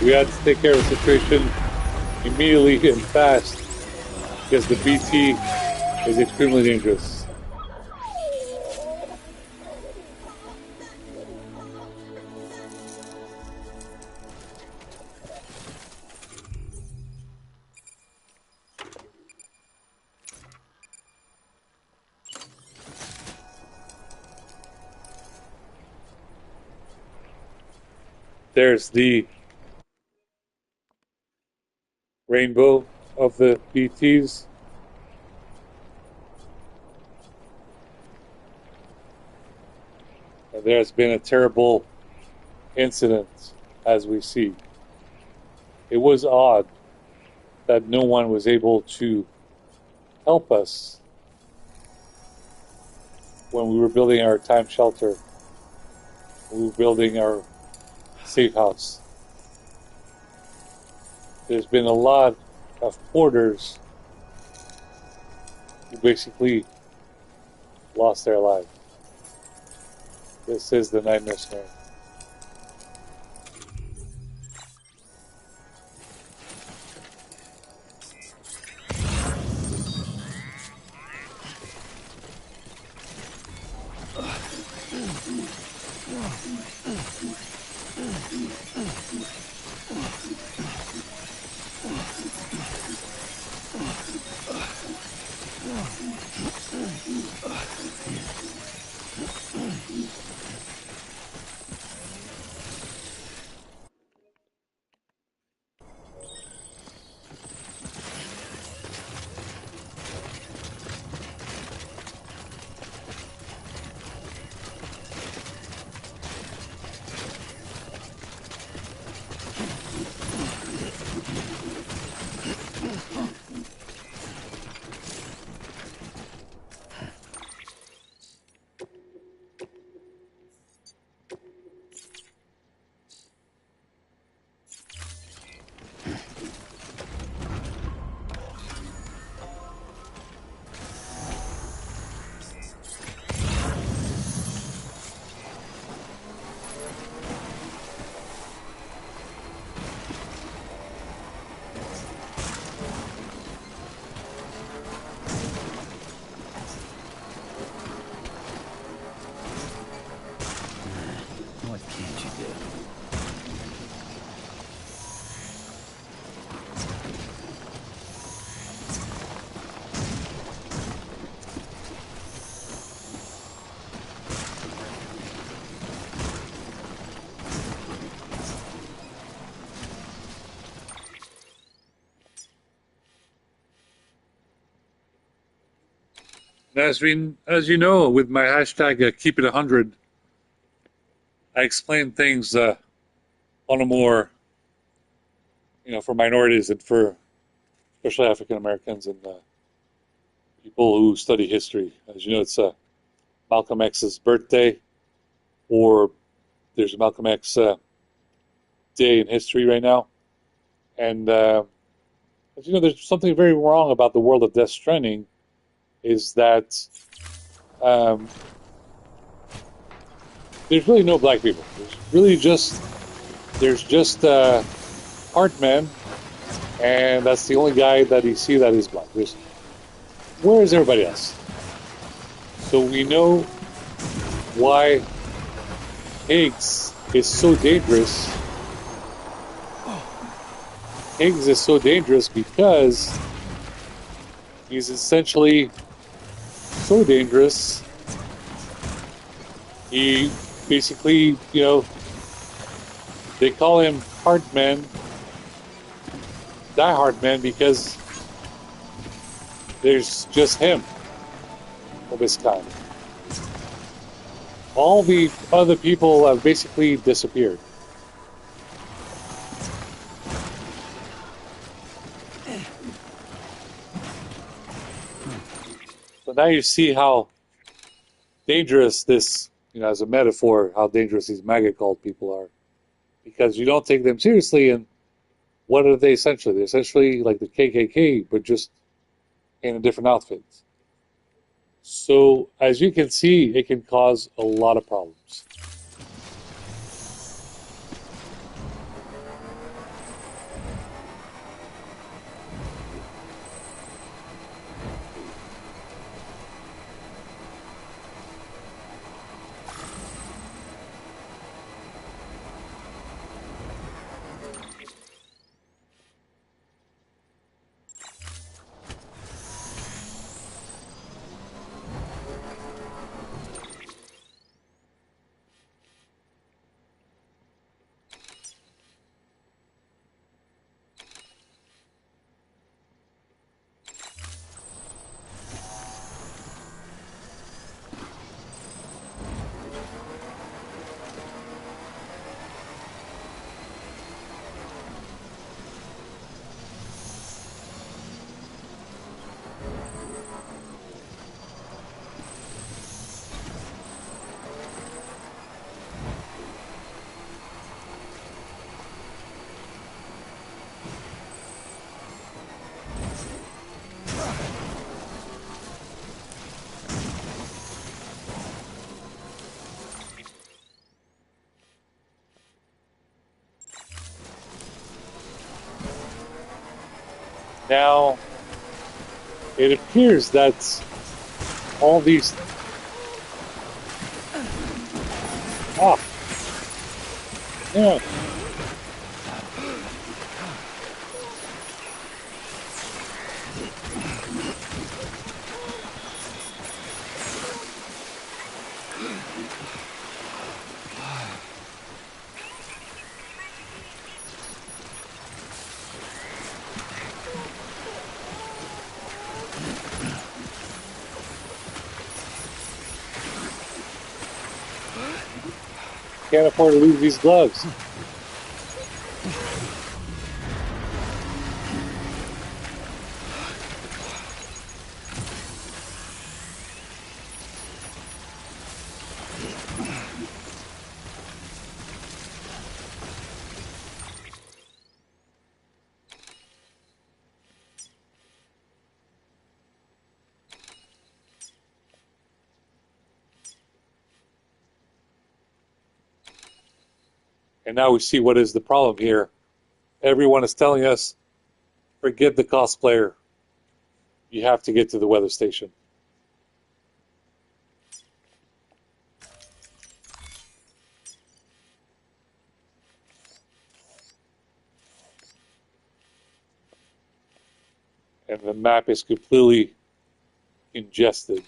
We had to take care of the situation immediately and fast because the BT is extremely dangerous. There's the rainbow of the BTs. And there's been a terrible incident, as we see. It was odd that no one was able to help us when we were building our time shelter. We were building our safe house. There's been a lot of porters who basically lost their life. This is the Nightmare Snare. What can't you do? As you know, with my hashtag Keep It 100, I explain things on a more, for minorities and for especially African Americans and people who study history. As you know, it's Malcolm X's birthday, or there's a Malcolm X day in history right now. And as you know, there's something very wrong about the world of Death Stranding, is that there's really no black people. There's just Hartman, and that's the only guy that you see that is black. Where is everybody else? So we know why Higgs is so dangerous Higgs is so dangerous because he's essentially so dangerous. He basically, they call him Hardman, Die Hard Man, because there's just him of his kind. All the other people have basically disappeared. So now you see how dangerous this, as a metaphor, how dangerous these MAGA cult people are. Because you don't take them seriously, and what are they essentially? They're essentially like the KKK, but just in a different outfit. So, as you can see, it can cause a lot of problems. Now, it appears that all these... Ah, yeah. Can't afford to lose these gloves. And now we see what is the problem here. Everyone is telling us, forget the cosplayer. You have to get to the weather station. And the map is completely congested.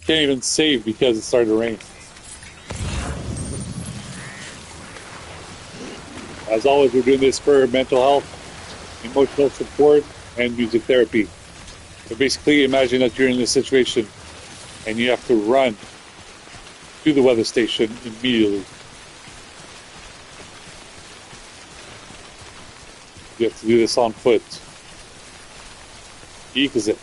can't even save because it started to rain. As always, we're doing this for mental health, emotional support, and music therapy. So basically, imagine that you're in this situation and you have to run to the weather station immediately. You have to do this on foot. Geek is it?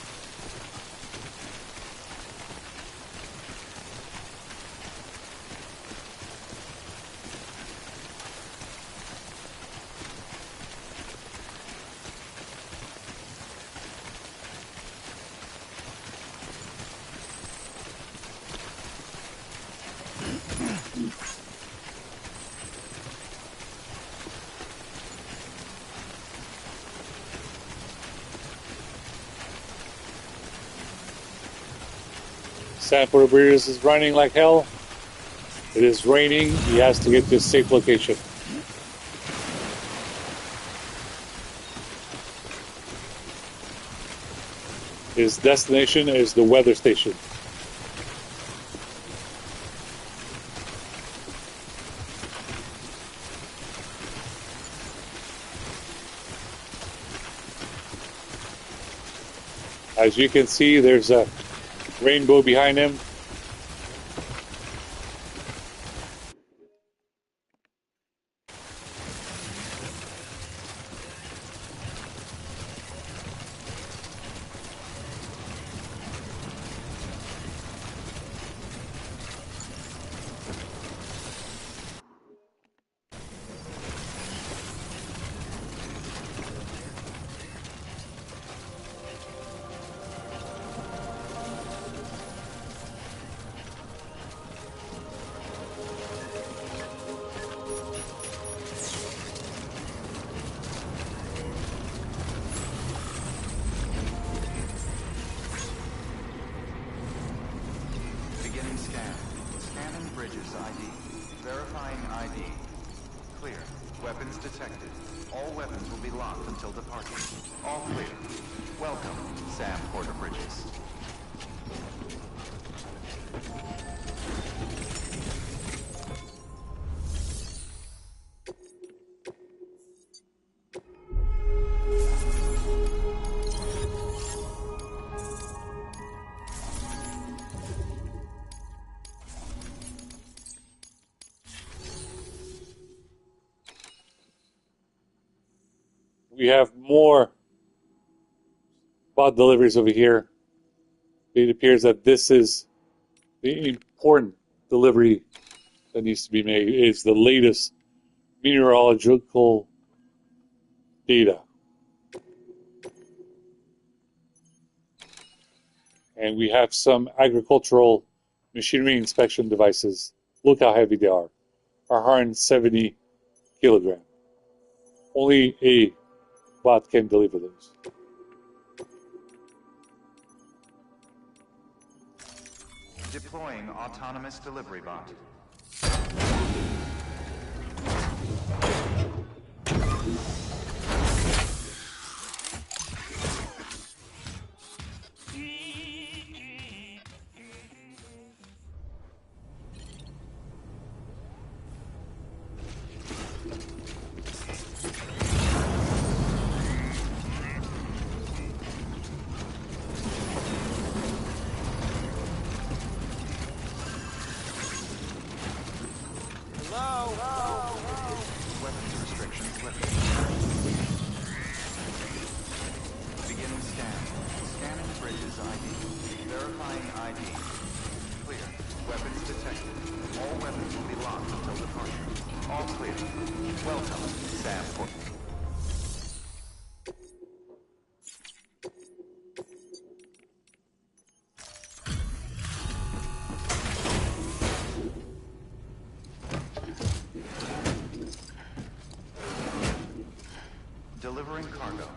Sanford Breeders is running like hell. It is raining. He has to get to a safe location. His destination is the weather station. As you can see, there's a rainbow behind him. Beginning scan. Scanning bridges ID. Verifying ID. Clear. Weapons detected. All weapons will be locked until departure. All clear. Welcome, Sam Porter Bridges. We have more bot deliveries over here. It appears that this is the important delivery that needs to be made. It's the latest meteorological data. And we have some agricultural machinery inspection devices. Look how heavy they are. 170 kilograms. Only a bot can deliver those. Deploying autonomous delivery bot. Weapons restrictions lifted. Beginning scan. Scanning bridges ID. Verifying ID. Clear. Weapons detected. All weapons will be locked until departure. All clear. Welcome, Sam Porter. Delivering cargo.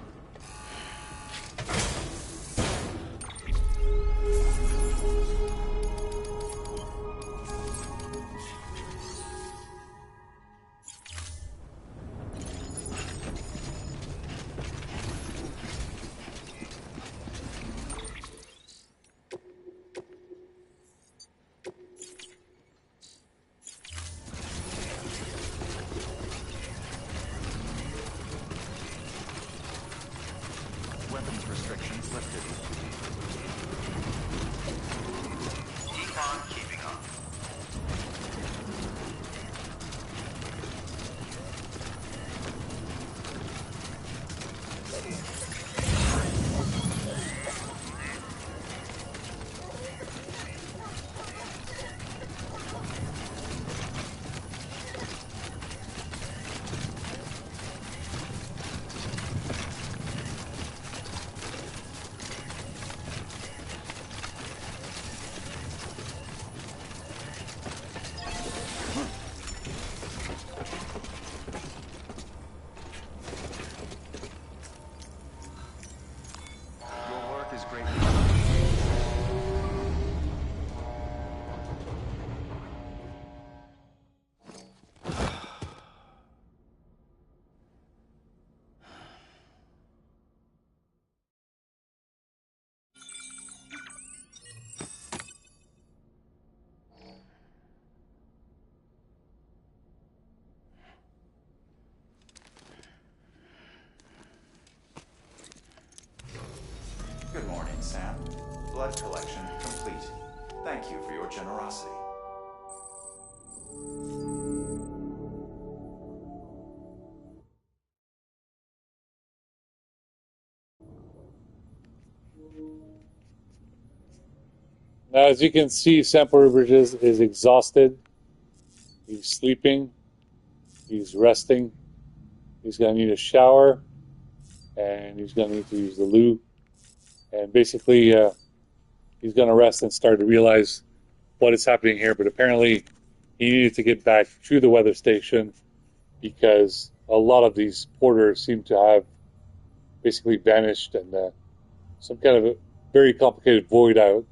blood collection complete. Thank you for your generosity. Now, as you can see, Sanford Bridges is exhausted. He's sleeping. He's resting. He's going to need a shower. And he's going to need to use the loo. And basically, he's going to rest and start to realize what is happening here. But apparently, he needed to get back to the weather station because a lot of these porters seem to have basically vanished, and some kind of a very complicated void out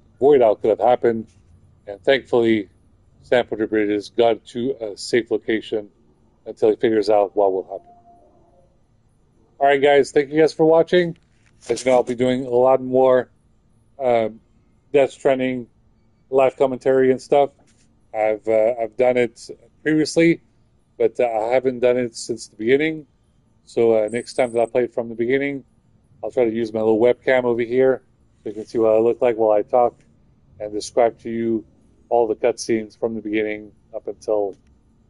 could have happened. And thankfully, Sanford Bridges got to a safe location until he figures out what will happen. All right, guys, thank you guys for watching. As you know, I'll be doing a lot more Death Stranding live commentary and stuff. I've done it previously, but I haven't done it since the beginning. So next time that I play it from the beginning, I'll try to use my little webcam over here so you can see what I look like while I talk and describe to you all the cutscenes from the beginning up until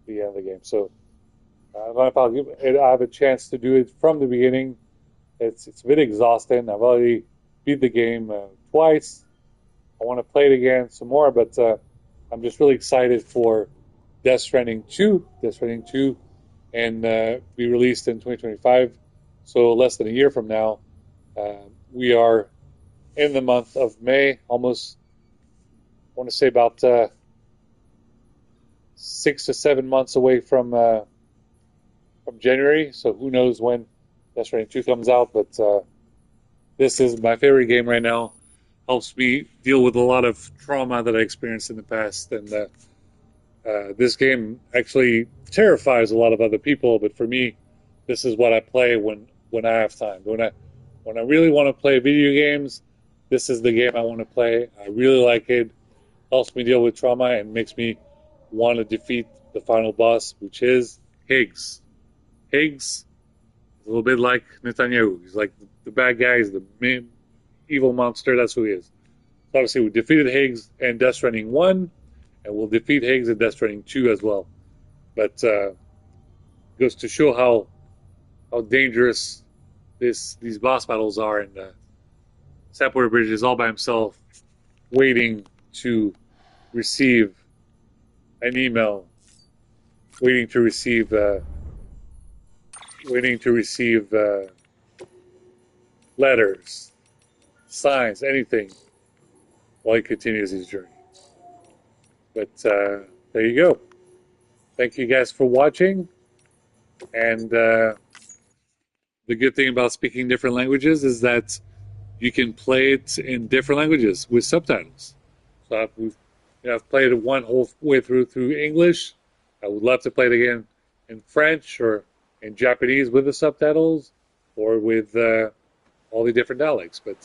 the end of the game. So if I have a chance to do it from the beginning. It's a bit exhausting. I've already beat the game twice. I want to play it again some more, but I'm just really excited for Death Stranding 2. Death Stranding 2 and be released in 2025, so less than a year from now. We are in the month of May, almost, I want to say about 6 to 7 months away from January, so who knows when Death Stranding 2 comes out, but this is my favorite game right now. Helps me deal with a lot of trauma that I experienced in the past, and this game actually terrifies a lot of other people, but for me, this is what I play when I have time. When I really want to play video games, this is the game I want to play. I really like it. Helps me deal with trauma and makes me want to defeat the final boss, which is Higgs. Higgs, a little bit like Netanyahu. He's like the bad guy. He's the main evil monster. That's who he is. So obviously, we defeated Higgs in Death Stranding 1, and we'll defeat Higgs in Death Stranding 2 as well. But goes to show how dangerous these boss battles are. And Sanford Bridge is all by himself, waiting to receive an email, waiting to receive letters, signs, anything, while he continues his journey. But there you go. Thank you guys for watching. And the good thing about speaking different languages is that you can play it in different languages with subtitles. So I've played it one whole way through English. I would love to play it again in French or in Japanese with the subtitles, or with all the different dialects. But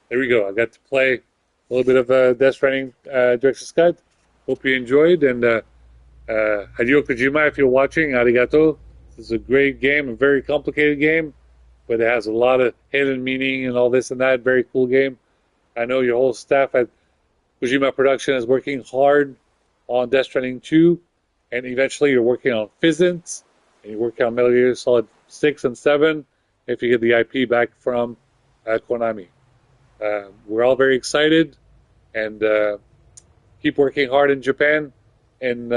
there we go. I got to play a little bit of Death Stranding Director's Cut. Hope you enjoyed. And Hideo Kojima, if you're watching, arigato. This is a great game, a very complicated game, but it has a lot of hidden meaning and all this and that. Very cool game. I know your whole staff at Kojima Production is working hard on Death Stranding 2, and eventually you're working on Pheasants, and you're working on Metal Gear Solid 6 and 7 if you get the IP back from Konami. We're all very excited, and keep working hard in Japan and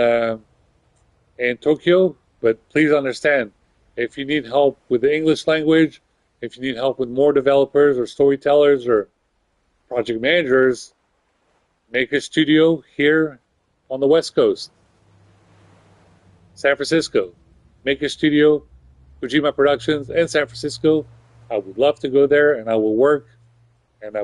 in Tokyo, but please understand, if you need help with the English language, if you need help with more developers or storytellers or project managers, make a studio here on the West Coast, San Francisco. Make a studio, Kojima Productions in San Francisco. I would love to go there, and I will work, and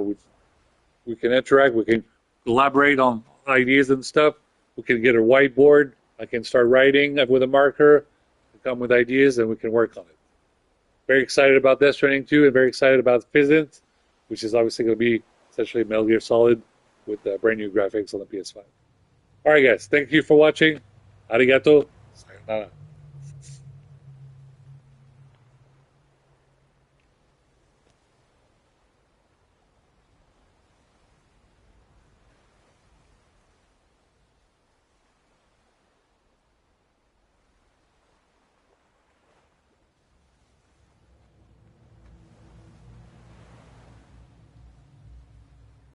we can interact, we can collaborate on ideas and stuff. We can get a whiteboard. I can start writing with a marker, come with ideas, and we can work on it. Very excited about Death Stranding 2, and very excited about Pheasant, which is obviously going to be essentially Metal Gear Solid with brand new graphics on the PS5. All right, guys. Thank you for watching. Arigato. Sayonara.